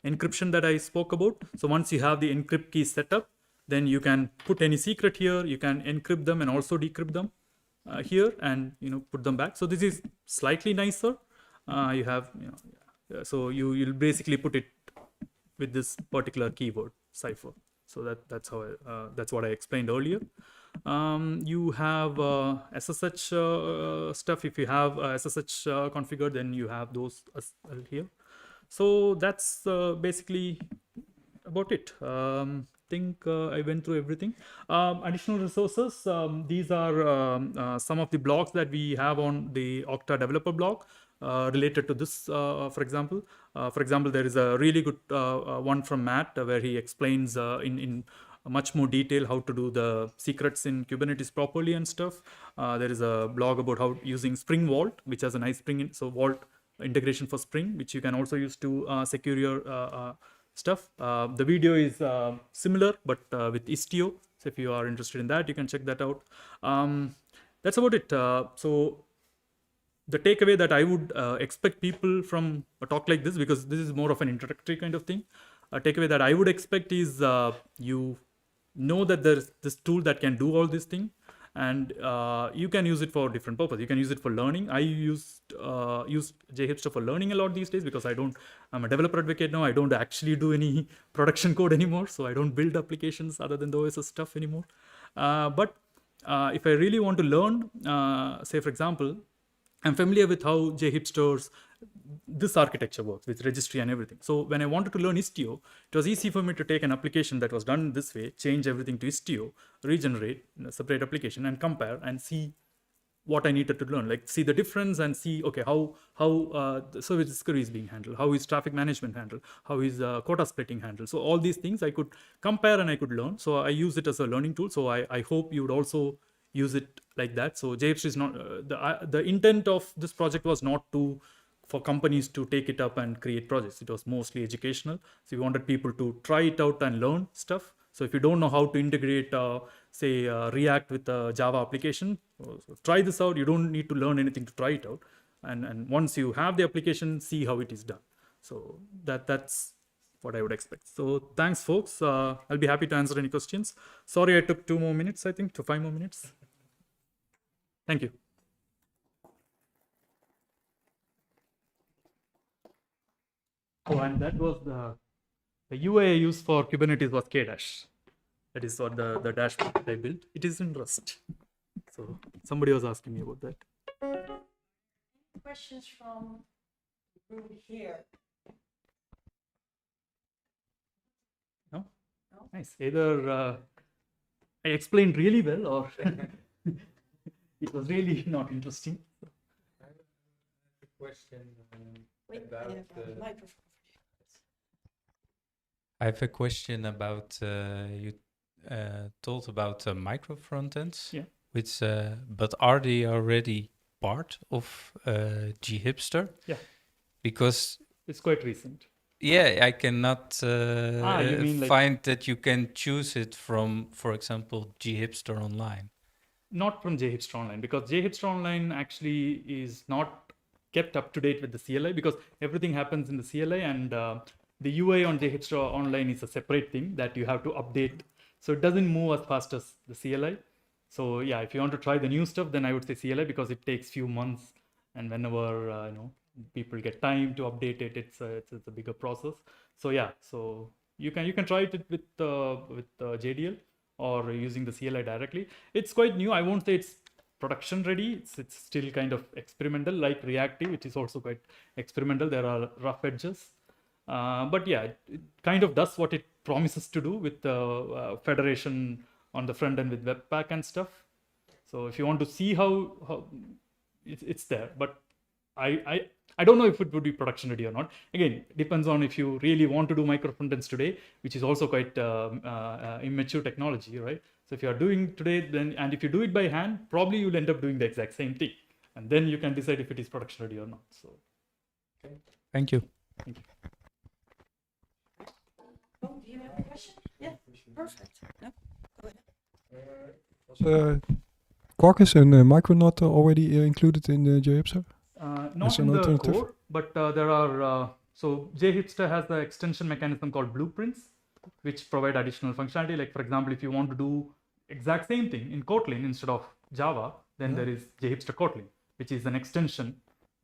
encryption that I spoke about. So once you have the encrypt key set up, then you can put any secret here. You can encrypt them and also decrypt them here, and put them back. So this is slightly nicer. You have so you'll basically put it with this particular keyword cipher. So that's how that's what I explained earlier. You have SSH stuff. If you have SSH configured, then you have those here. So that's basically about it. Think I went through everything. Additional resources. These are some of the blogs that we have on the Okta developer blog related to this. For example, there is a really good one from Matt where he explains in much more detail how to do the secrets in Kubernetes properly and stuff. There is a blog about how using Spring Vault, which has a nice Spring Vault integration for Spring, which you can also use to secure your stuff. The video is similar, but with Istio. So if you are interested in that, you can check that out. That's about it. So the takeaway that I would expect people from a talk like this, because this is more of an introductory kind of thing, a takeaway that I would expect is you know that there's this tool that can do all these things, and you can use it for different purposes. You can use it for learning. I used JHipster for learning a lot these days because I'm a developer advocate now. I don't actually do any production code anymore, so I don't build applications other than the OSS stuff anymore. But if I really want to learn, say for example, I'm familiar with how JHipster's this architecture works with registry and everything. So when I wanted to learn Istio, it was easy for me to take an application that was done this way, change everything to Istio, regenerate a separate application, and compare and see what I needed to learn, like see the difference and see, okay, how the service discovery is being handled, how is traffic management handled, how is quota splitting handled. So all these things I could compare and I could learn. So I use it as a learning tool. So I hope you would also use it like that. So JHipster is not the intent of this project was not for companies to take it up and create projects. It was mostly educational. So we wanted people to try it out and learn stuff. So if you don't know how to integrate, say, React with a Java application, so try this out. You don't need to learn anything to try it out. And once you have the application, see how it is done. So that's what I would expect. So thanks, folks. I'll be happy to answer any questions. Sorry, I took 2 more minutes, I think, to 5 more minutes. Thank you. Oh, and that was the UI I used for Kubernetes was K-Dash. That is what the dashboard that I built. It is in Rust. So somebody was asking me about that. Questions from the room here? No? Nice. Either I explained really well or it was really not interesting. I have a question Wait, about I have a microphone. I have a question about you told about micro frontends. Yeah. Which, but are they already part of JHipster? Yeah. Because It's quite recent. yeah, I cannot you mean like- find that you can choose it from, for example, JHipster Online. Not from JHipster Online, because JHipster Online actually is not kept up to date with the CLI, because everything happens in the CLI, and the UI on JHipster Online is a separate thing that you have to update. So it doesn't move as fast as the CLI. So yeah, if you want to try the new stuff, then I would say CLI, because it takes few months, and whenever people get time to update it, it's a bigger process. So yeah, so you can try it with JDL or using the CLI directly. It's quite new. I won't say it's production ready. It's still kind of experimental, like Reactive, which is also quite experimental. There are rough edges. But yeah, it kind of does what it promises to do with federation on the front end with Webpack and stuff. So if you want to see how it's there, but I don't know if it would be production ready or not. Again, depends on if you really want to do micro frontends today, which is also quite immature technology, right? So if you are doing today, then, and if you do it by hand, probably you'll end up doing the exact same thing, and then you can decide if it is production ready or not. So Okay. Thank you. thank you. Oh, do you have a question? Yeah, perfect. No, go ahead. Quarkus and Micronaut already included in the JHipster? Not As in an the alternative? core, but there are, so JHipster has the extension mechanism called blueprints, which provide additional functionality. Like for example, if you want to do exact same thing in Kotlin instead of Java, then there is JHipster Kotlin, which is an extension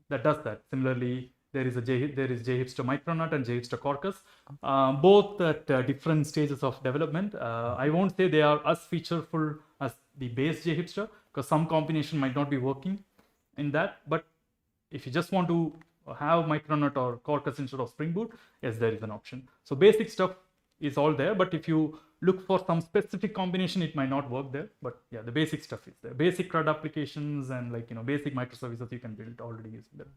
that does that. Similarly, there is JHipster Micronaut and JHipster Quarkus, both at different stages of development. I won't say they are as featureful as the base JHipster, because some combination might not be working in that. But if you just want to have Micronaut or Quarkus instead of Spring Boot, yes, there is an option. So basic stuff is all there, but if you look for some specific combination, it might not work there. But yeah, the basic stuff is there. Basic CRUD applications and basic microservices you can build already using them.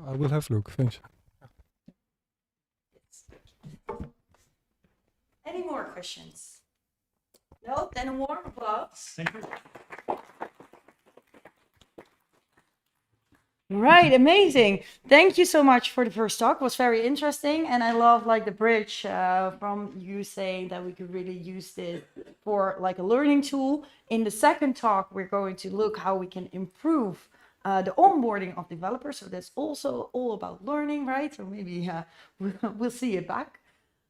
I will have a look. Thanks. Any more questions? No? Then a warm applause. Thank you. Right, amazing. Thank you so much for the first talk. It was very interesting, and I love the bridge from you saying that we could really use this for a learning tool. In the second talk, we're going to look how we can improve the onboarding of developers. So that's also all about learning, right? So maybe we'll see it back.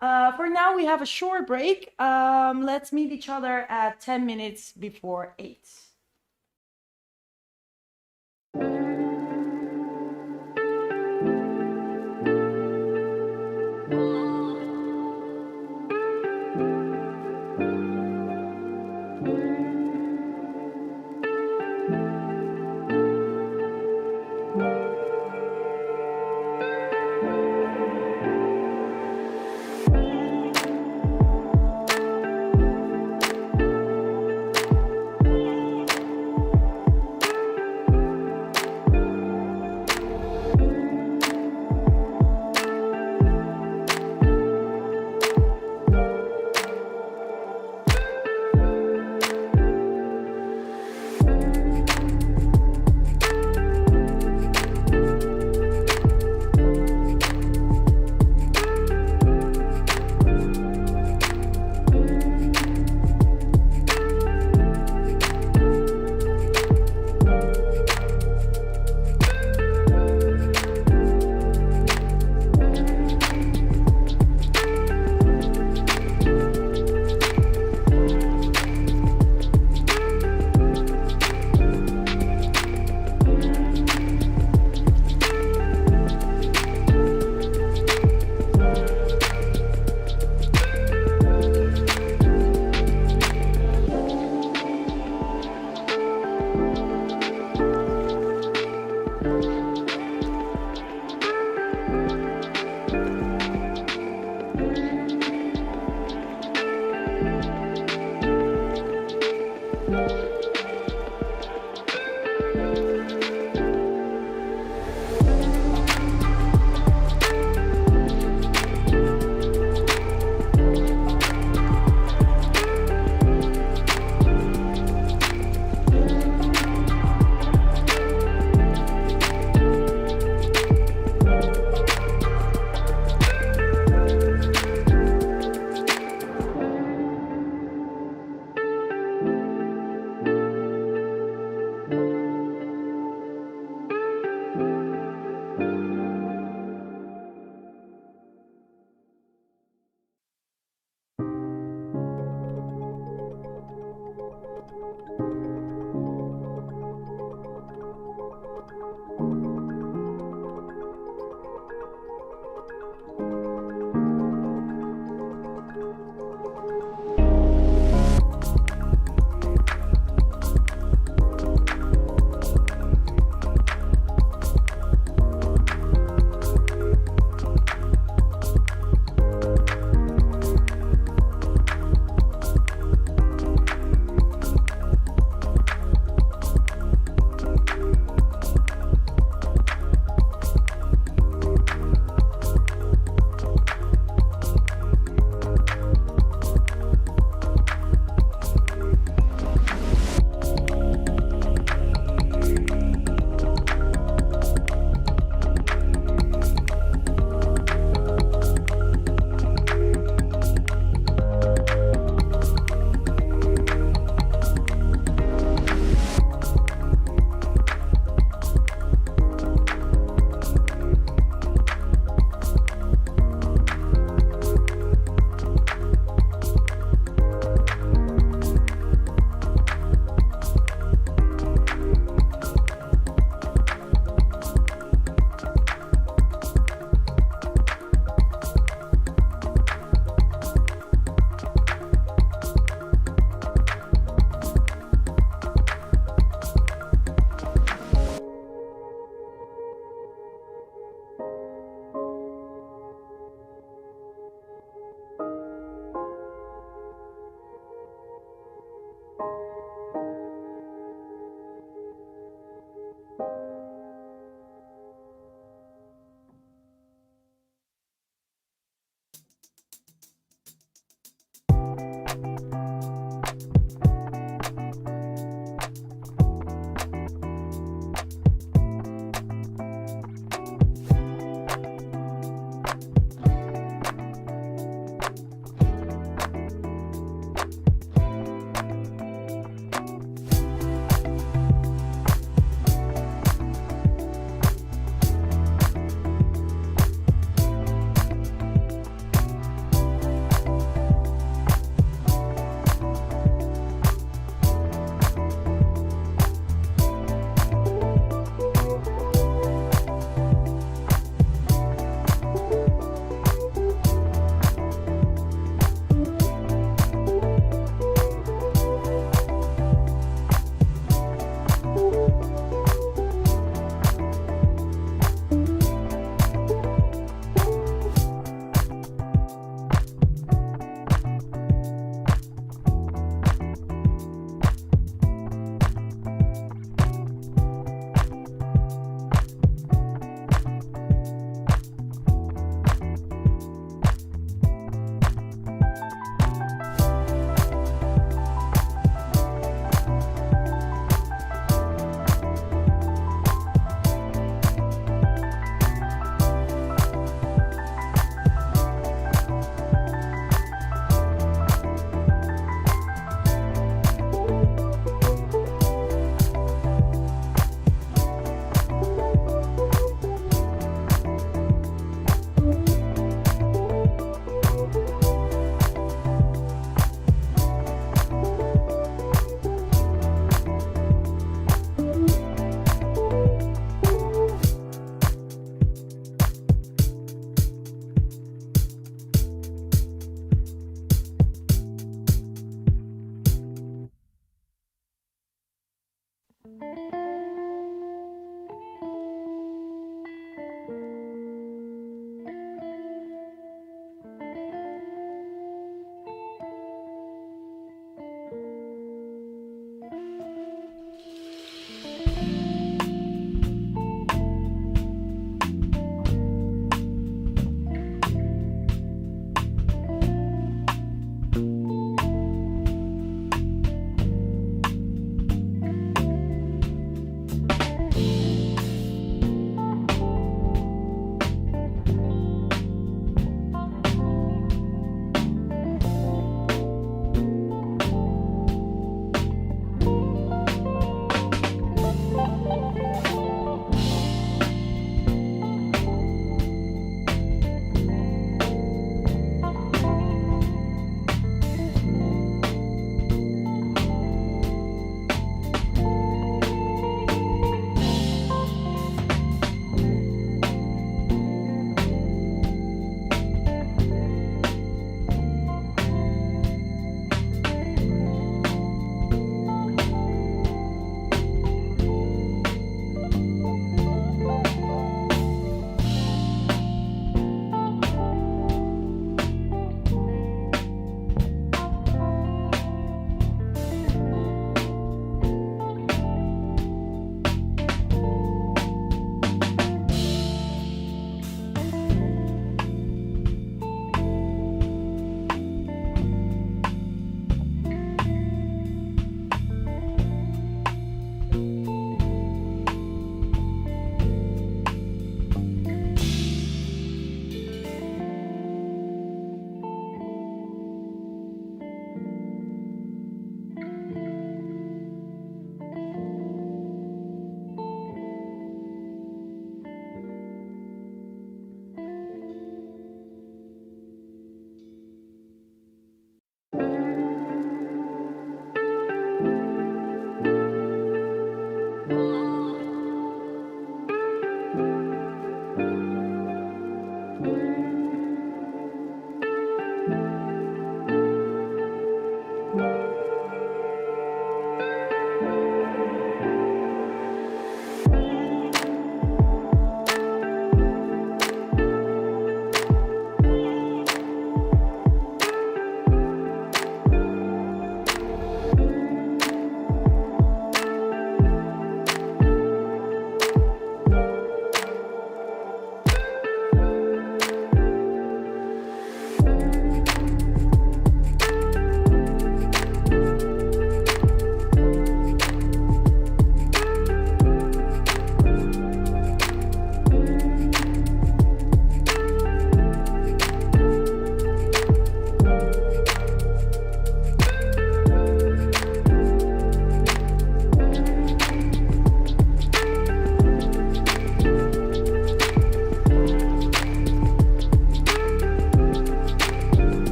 For now, we have a short break. Let's meet each other at 10 minutes before 8.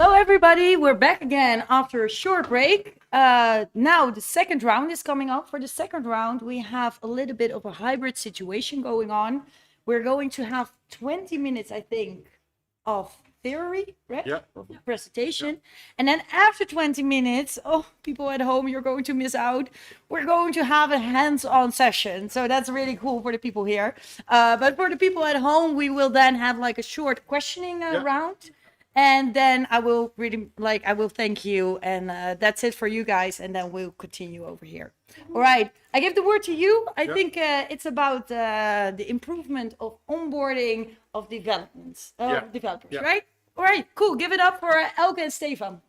Hello, everybody. We're back again after a short break. Now the second round is coming up. For the second round, we have a little bit of a hybrid situation going on. We're going to have 20 minutes, I think, of theory, right? Yeah. Of the presentation. And then after 20 minutes, oh, people at home, you're going to miss out. We're going to have a hands-on session. So that's really cool for the people here. But for the people at home, we will then have like a short questioning round. And then I will thank you. And that's it for you guys. And then we'll continue over here. All right. I give the word to you. I think it's about the improvement of onboarding of developers, right? All right, cool. Give it up for Elke and Steffan.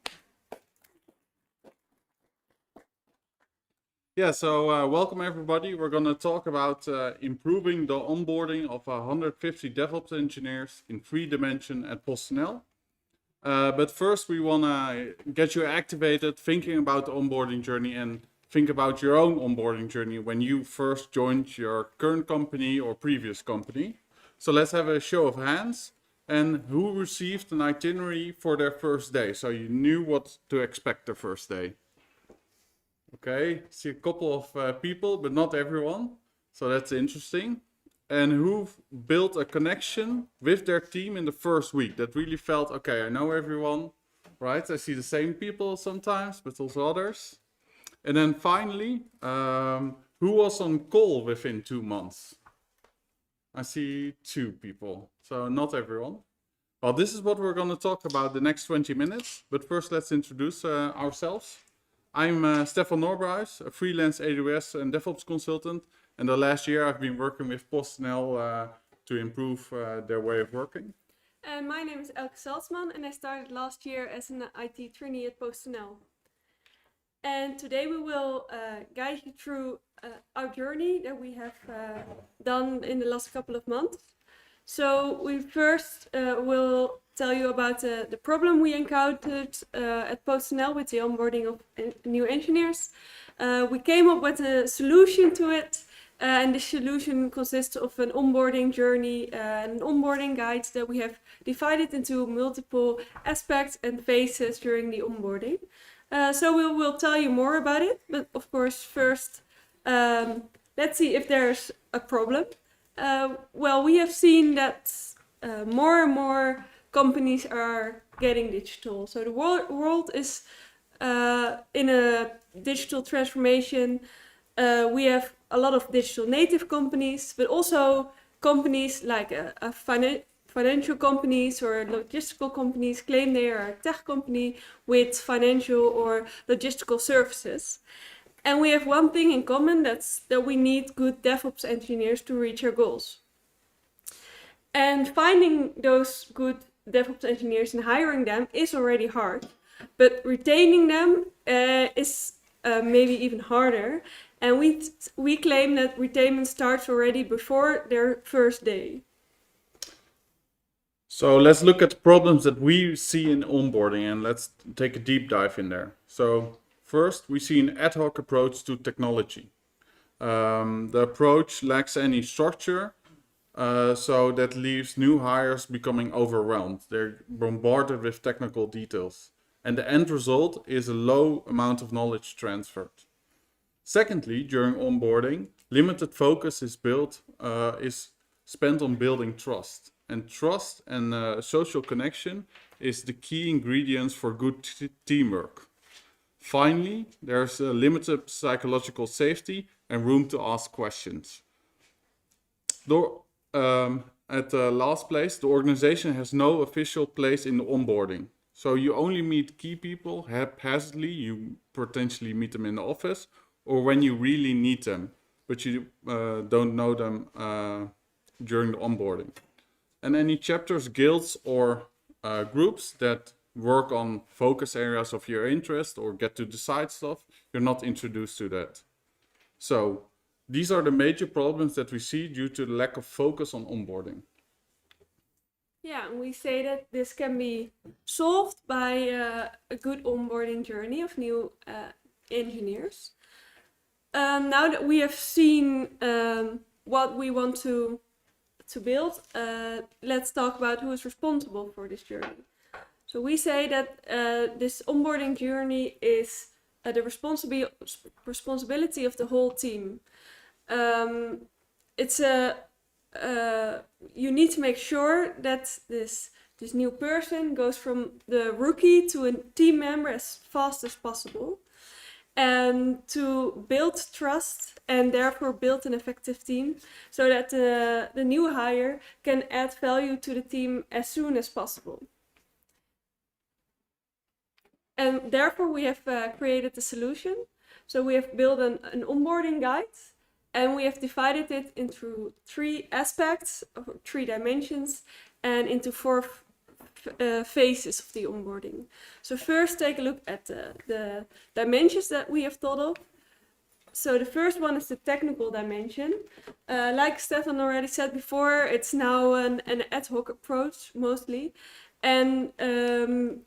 Yeah, so welcome everybody. We're going to talk about improving the onboarding of 150 DevOps engineers in 3 dimensions at PostNL. But first we want to get you activated, thinking about the onboarding journey, and think about your own onboarding journey when you first joined your current company or previous company. So let's have a show of hands. And who received an itinerary for their first day? So you knew what to expect the first day. Okay, see a couple of people, but not everyone. So that's interesting. And who built a connection with their team in the first week that really felt, okay, I know everyone, right? I see the same people sometimes, but also others. And then finally, who was on call within 2 months? I see 2 people, so not everyone. Well, this is what we're going to talk about the next 20 minutes. But first, let's introduce ourselves. I'm Steffan Norberhuis, a freelance AWS and DevOps consultant. And the last year, I've been working with PostNL to improve their way of working. And my name is Elke Salzmann, and I started last year as an IT trainee at PostNL. And today we will guide you through our journey that we have done in the last couple of months. So we first will tell you about the problem we encountered at PostNL with the onboarding of new engineers. We came up with a solution to it, and the solution consists of an onboarding journey and an onboarding guide that we have divided into multiple aspects and phases during the onboarding. So we will tell you more about it, but of course first let's see if there's a problem. Well, we have seen that more and more companies are getting digital. So the world is in a digital transformation. We have a lot of digital native companies, but also companies like financial companies or logistical companies claim they are a tech company with financial or logistical services. And we have one thing in common, that's that we need good DevOps engineers to reach our goals. And finding those good DevOps engineers and hiring them is already hard, but retaining them is maybe even harder. And we claim that retainment starts already before their first day. So let's look at the problems that we see in onboarding, and let's take a deep dive in there. So first, we see an ad hoc approach to technology. The approach lacks any structure, so that leaves new hires becoming overwhelmed. They're bombarded with technical details, and the end result is a low amount of knowledge transferred. Secondly, during onboarding, limited focus is spent on building trust. And trust and social connection is the key ingredients for good teamwork. Finally, there's a limited psychological safety and room to ask questions. At the last place, the organization has no official place in the onboarding. So you only meet key people haphazardly. You potentially meet them in the office or when you really need them, but you don't know them during the onboarding. And any chapters, guilds, or groups that work on focus areas of your interest or get to decide stuff, you're not introduced to that. So these are the major problems that we see due to the lack of focus on onboarding. Yeah, and we say that this can be solved by a good onboarding journey of new engineers. Now that we have seen what we want to build, let's talk about who is responsible for this journey. So we say that this onboarding journey is the responsibility of the whole team. You need to make sure that this new person goes from the rookie to a team member as fast as possible, and to build trust and therefore build an effective team so that the new hire can add value to the team as soon as possible. And therefore we have created a solution. So we have built an onboarding guide, and we have divided it into 3 aspects, or 3 dimensions, and into 4 phases of the onboarding. So first take a look at the dimensions that we have thought of. So the first one is the technical dimension. Like Steffan already said before, it's now an ad hoc approach mostly. And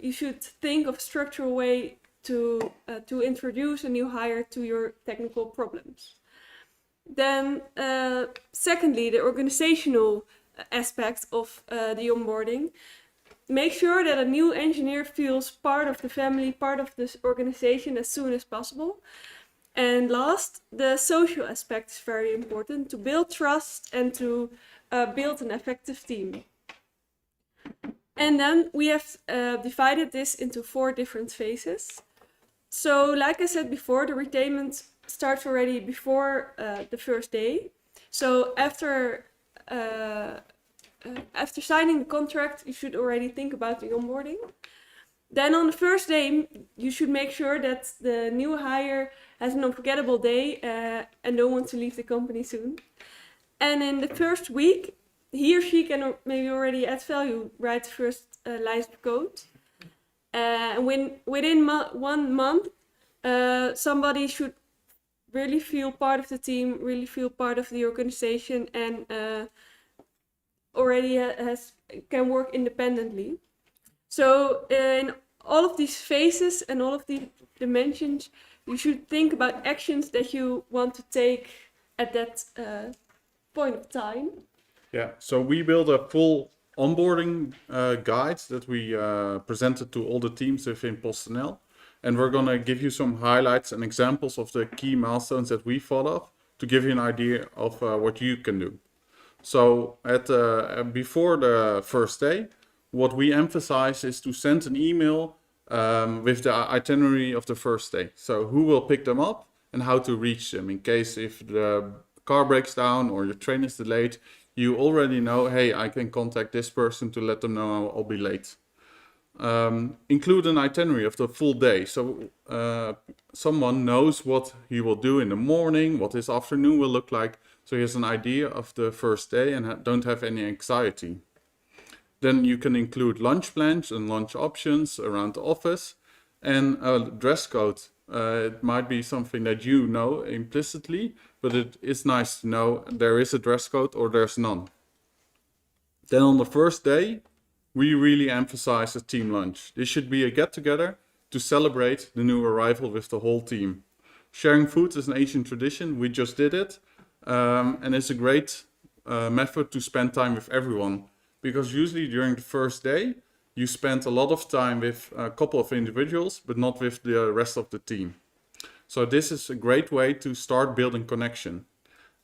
you should think of a structural way to introduce a new hire to your technical problems. Then secondly, the organizational aspect of the onboarding. Make sure that a new engineer feels part of the family, part of this organization as soon as possible. And last, the social aspect is very important to build trust and to build an effective team. And then we have divided this into 4 different phases. So like I said before, the retainment starts already before the first day. So after signing the contract, you should already think about the onboarding. Then on the first day, you should make sure that the new hire has an unforgettable day and don't want to leave the company soon. And in the first week, he or she can maybe already add value, write the first lines of code. And within 1 month, somebody should really feel part of the team, really feel part of the organization, and already can work independently. So in all of these phases and all of these dimensions, you should think about actions that you want to take at that point of time. Yeah, so we built a full onboarding guide that we presented to all the teams within PostNL. And we're going to give you some highlights and examples of the key milestones that we thought of to give you an idea of what you can do. So before the first day, what we emphasize is to send an email with the itinerary of the first day. So who will pick them up and how to reach them in case if the car breaks down or your train is delayed, you already know, hey, I can contact this person to let them know I'll be late. Include an itinerary of the full day. So someone knows what he will do in the morning, what his afternoon will look like. So he has an idea of the first day and don't have any anxiety. Then you can include lunch plans and lunch options around the office and a dress code. It might be something that you know implicitly, but it is nice to know there is a dress code or there's none. Then on the first day, we really emphasize a team lunch. This should be a get-together to celebrate the new arrival with the whole team. Sharing food is an Asian tradition. We just did it. And it's a great method to spend time with everyone. Because usually during the first day, you spend a lot of time with a couple of individuals, but not with the rest of the team. So this is a great way to start building connection.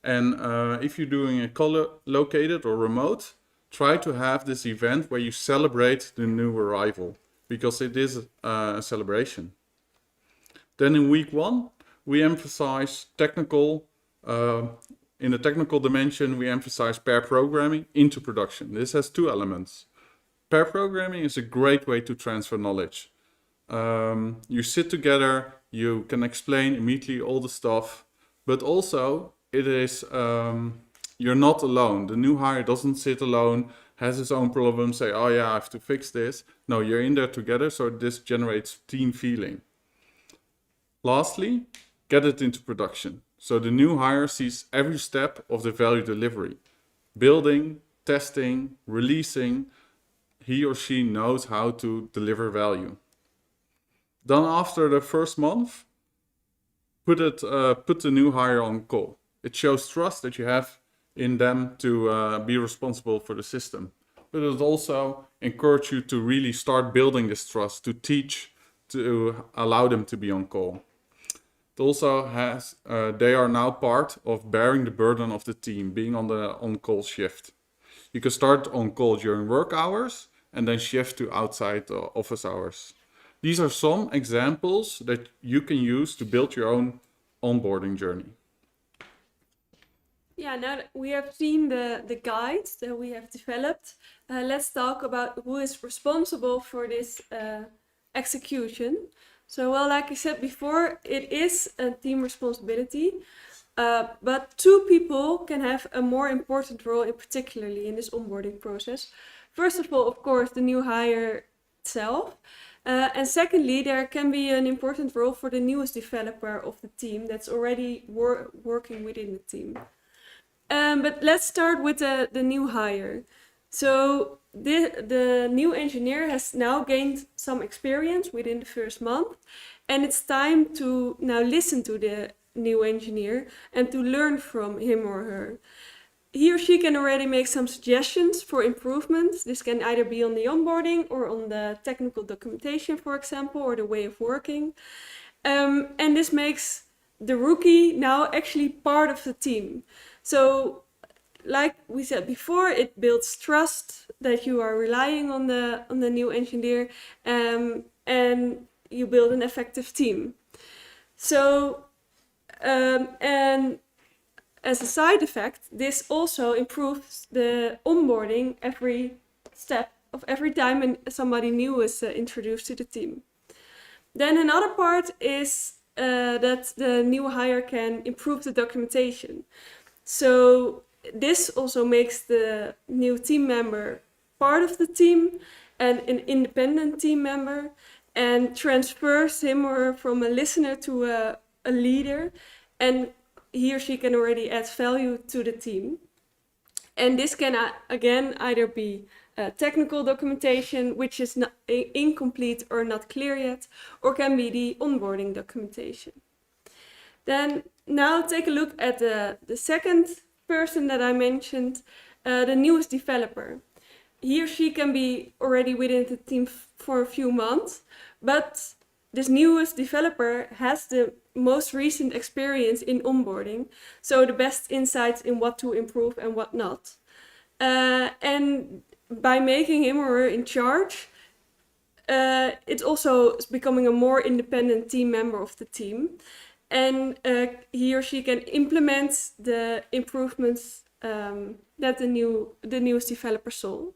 And if you're doing a co-located or remote, try to have this event where you celebrate the new arrival, because it is a celebration. Then in week 1, we emphasize technical, in the technical dimension, we emphasize pair programming into production. This has 2 elements. Pair programming is a great way to transfer knowledge. You sit together, you can explain immediately all the stuff, but also it is, you're not alone. The new hire doesn't sit alone, has his own problem, say, oh yeah, I have to fix this. No, you're in there together, so this generates team feeling. Lastly, get it into production. So the new hire sees every step of the value delivery. Building, testing, releasing, he or she knows how to deliver value. Then after the first month, put the new hire on call. It shows trust that you have in them to be responsible for the system. but it also encourages you to really start building this trust, to teach, to allow them to be on call. It also has, they are now part of bearing the burden of the team, being on the on-call shift. You can start on call during work hours and then shift to outside office hours. These are some examples that you can use to build your own onboarding journey. Yeah, now that we have seen the guides that we have developed, let's talk about who is responsible for this execution. So, well, like I said before, it is a team responsibility, but two people can have a more important role, in particularly in this onboarding process. First of all, of course, the new hire itself. And secondly, there can be an important role for the newest developer of the team that's already working within the team. But let's start with the new hire. So the new engineer has now gained some experience within the first month, and it's time to now listen to the new engineer and to learn from him or her. He or she can already make some suggestions for improvements. This can either be on the onboarding or on the technical documentation, for example, or the way of working. And this makes the rookie now actually part of the team. So, like we said before, it builds trust that you are relying on the new engineer, and you build an effective team. So, and as a side effect, this also improves the onboarding every step of every time somebody new is introduced to the team. Then another part is that the new hire can improve the documentation. So this also makes the new team member part of the team and an independent team member, and transfers him or her from a listener to a leader, and he or she can already add value to the team. And this can again either be technical documentation, which is not incomplete or not clear yet, or can be the onboarding documentation. Then now take a look at the second person that I mentioned, the newest developer. He or she can be already within the team for a few months, but this newest developer has the most recent experience in onboarding, so the best insights in what to improve and what not. And by making him or her in charge, it's also becoming a more independent team member of the team, and he or she can implement the improvements that the newest developer saw.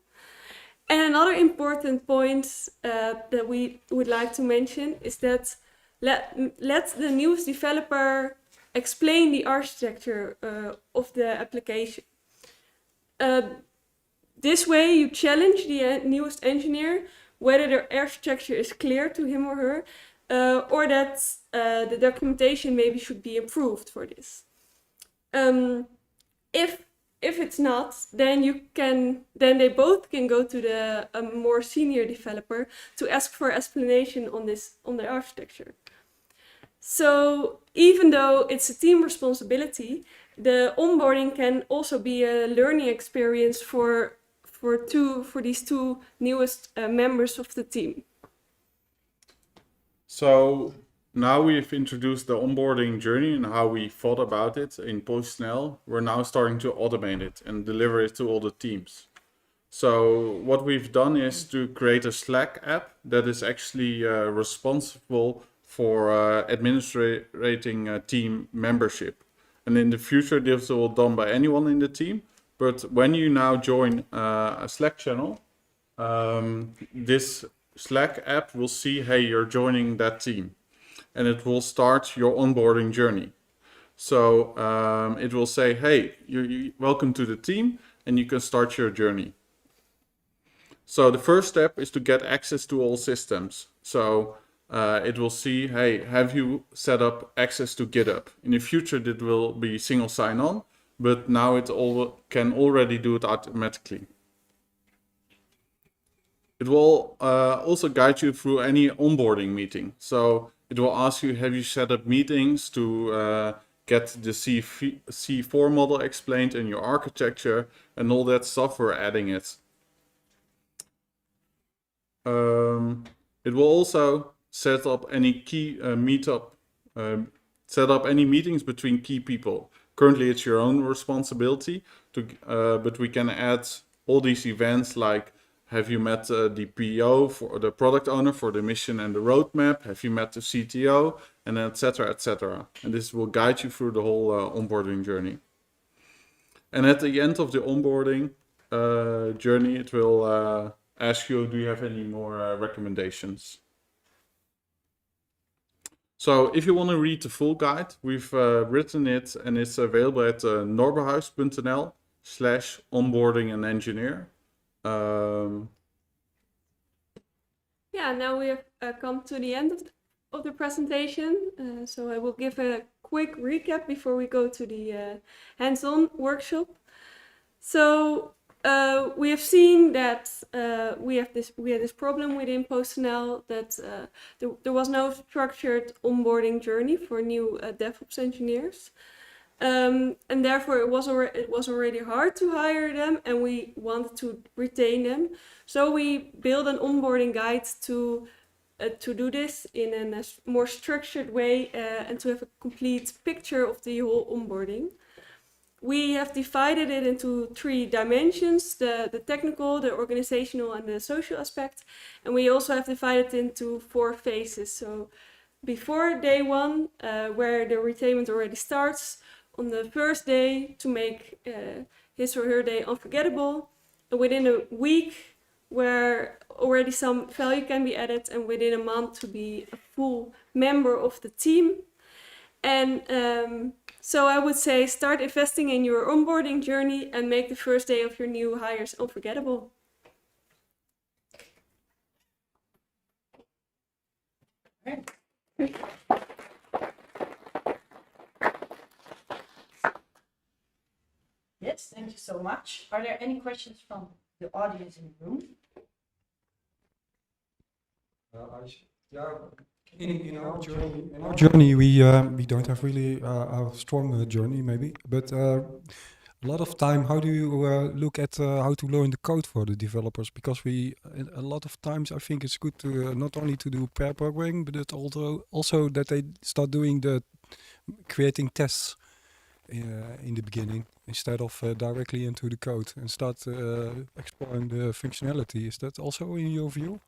And another important point that we would like to mention is that let the newest developer explain the architecture of the application. This way you challenge the newest engineer whether the architecture is clear to him or her, or that the documentation maybe should be improved for this. If it's not, then they both can go to the more senior developer to ask for explanation on the architecture. So even though it's a team responsibility, the onboarding can also be a learning experience for these two newest members of the team. So now we've introduced the onboarding journey and how we thought about it in PostNL. We're now starting to automate it and deliver it to all the teams. So what we've done is to create a Slack app that is actually responsible for administrating team membership. And in the future, this will be done by anyone in the team. But when you now join a Slack channel, this Slack app will see, hey, you're joining that team. And it will start your onboarding journey. So it will say, hey, you're welcome to the team, and you can start your journey. So the first step is to get access to all systems. So it will see, hey, have you set up access to GitHub? In the future, it will be single sign-on, but now it can already do it automatically. It will also guide you through any onboarding meeting. So it will ask you, have you set up meetings to get the C4 model explained in your architecture and all that stuff, we're adding it. It will also set up any key set up any meetings between key people. Currently, it's your own responsibility, but we can add all these events like, have you met the PO for the product owner for the mission and the roadmap? Have you met the CTO? And etc. etc. And this will guide you through the whole onboarding journey. And at the end of the onboarding journey, it will ask you, do you have any more recommendations? So if you want to read the full guide, we've written it and it's available at norberhuis.nl/onboarding and engineer. Yeah, now we have come to the end of the presentation. So I will give a quick recap before we go to the hands-on workshop. So we have seen that we had this problem within PostNL that there was no structured onboarding journey for new DevOps engineers. And therefore it was already hard to hire them, and we wanted to retain them. So we built an onboarding guide to do this in a more structured way and to have a complete picture of the whole onboarding. We have divided it into 3 dimensions: the technical, the organizational, and the social aspect. And we also have divided it into 4 phases. So before day 1, where the retainment already starts, on the first day to make his or her day unforgettable, and within a week where already some value can be added, and within a month to be a full member of the team. And so I would say start investing in your onboarding journey and make the first day of your new hires unforgettable. Yes, thank you so much. Are there any questions from the audience in the room? In our journey, we don't have really a strong journey, maybe, but a lot of time. How do you look at how to learn the code for the developers? Because a lot of times, I think it's good to not only to do pair programming, but also that they start doing the creating tests in the beginning instead of directly into the code and start exploring the functionality. Is that also in your view?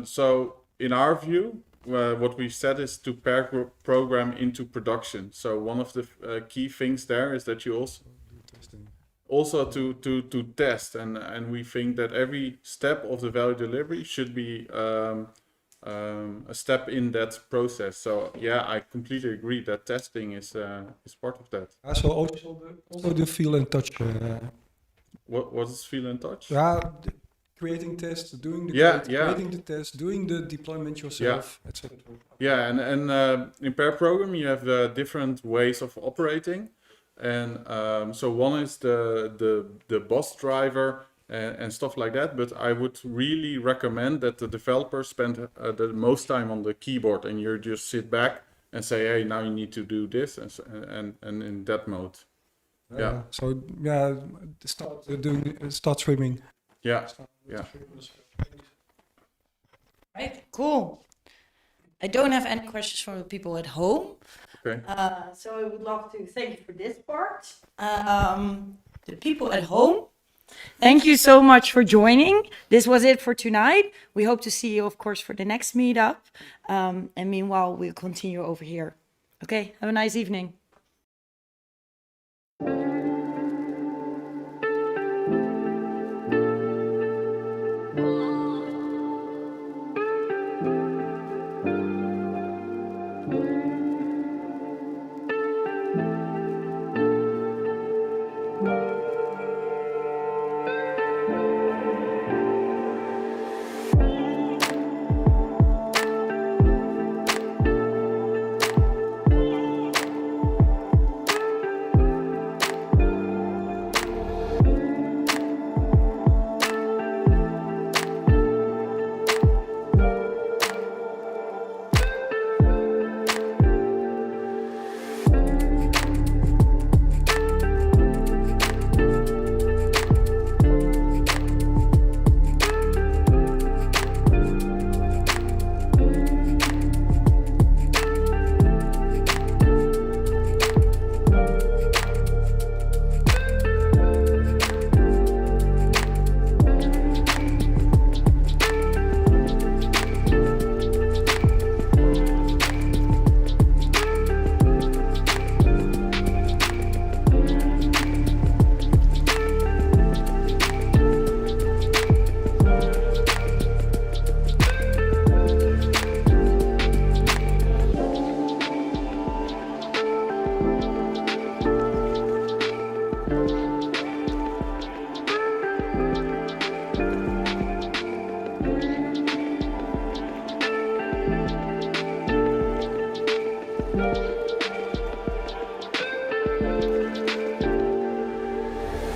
So in our view, what we said is to pair program into production. So one of the key things there is that you also to test, and we think that every step of the value delivery should be a step in that process. So yeah, I completely agree that testing is part of that. So also the feel and touch. What is feel and touch? Yeah, creating tests, doing the code, creating the tests, doing the deployment yourself, etc. Yeah, and in pair program you have different ways of operating, and so one is the boss driver and stuff like that. But I would really recommend that the developers spend the most time on the keyboard, and you just sit back and say, hey, now you need to do this, and in that mode. Yeah. So yeah, start swimming. Yeah. Right, cool. I don't have any questions from the people at home. Okay. So I would love to thank you for this part. The people at home, thank you so much for joining. This was it for tonight. We hope to see you, of course, for the next meetup. And meanwhile, we'll continue over here. Okay, have a nice evening.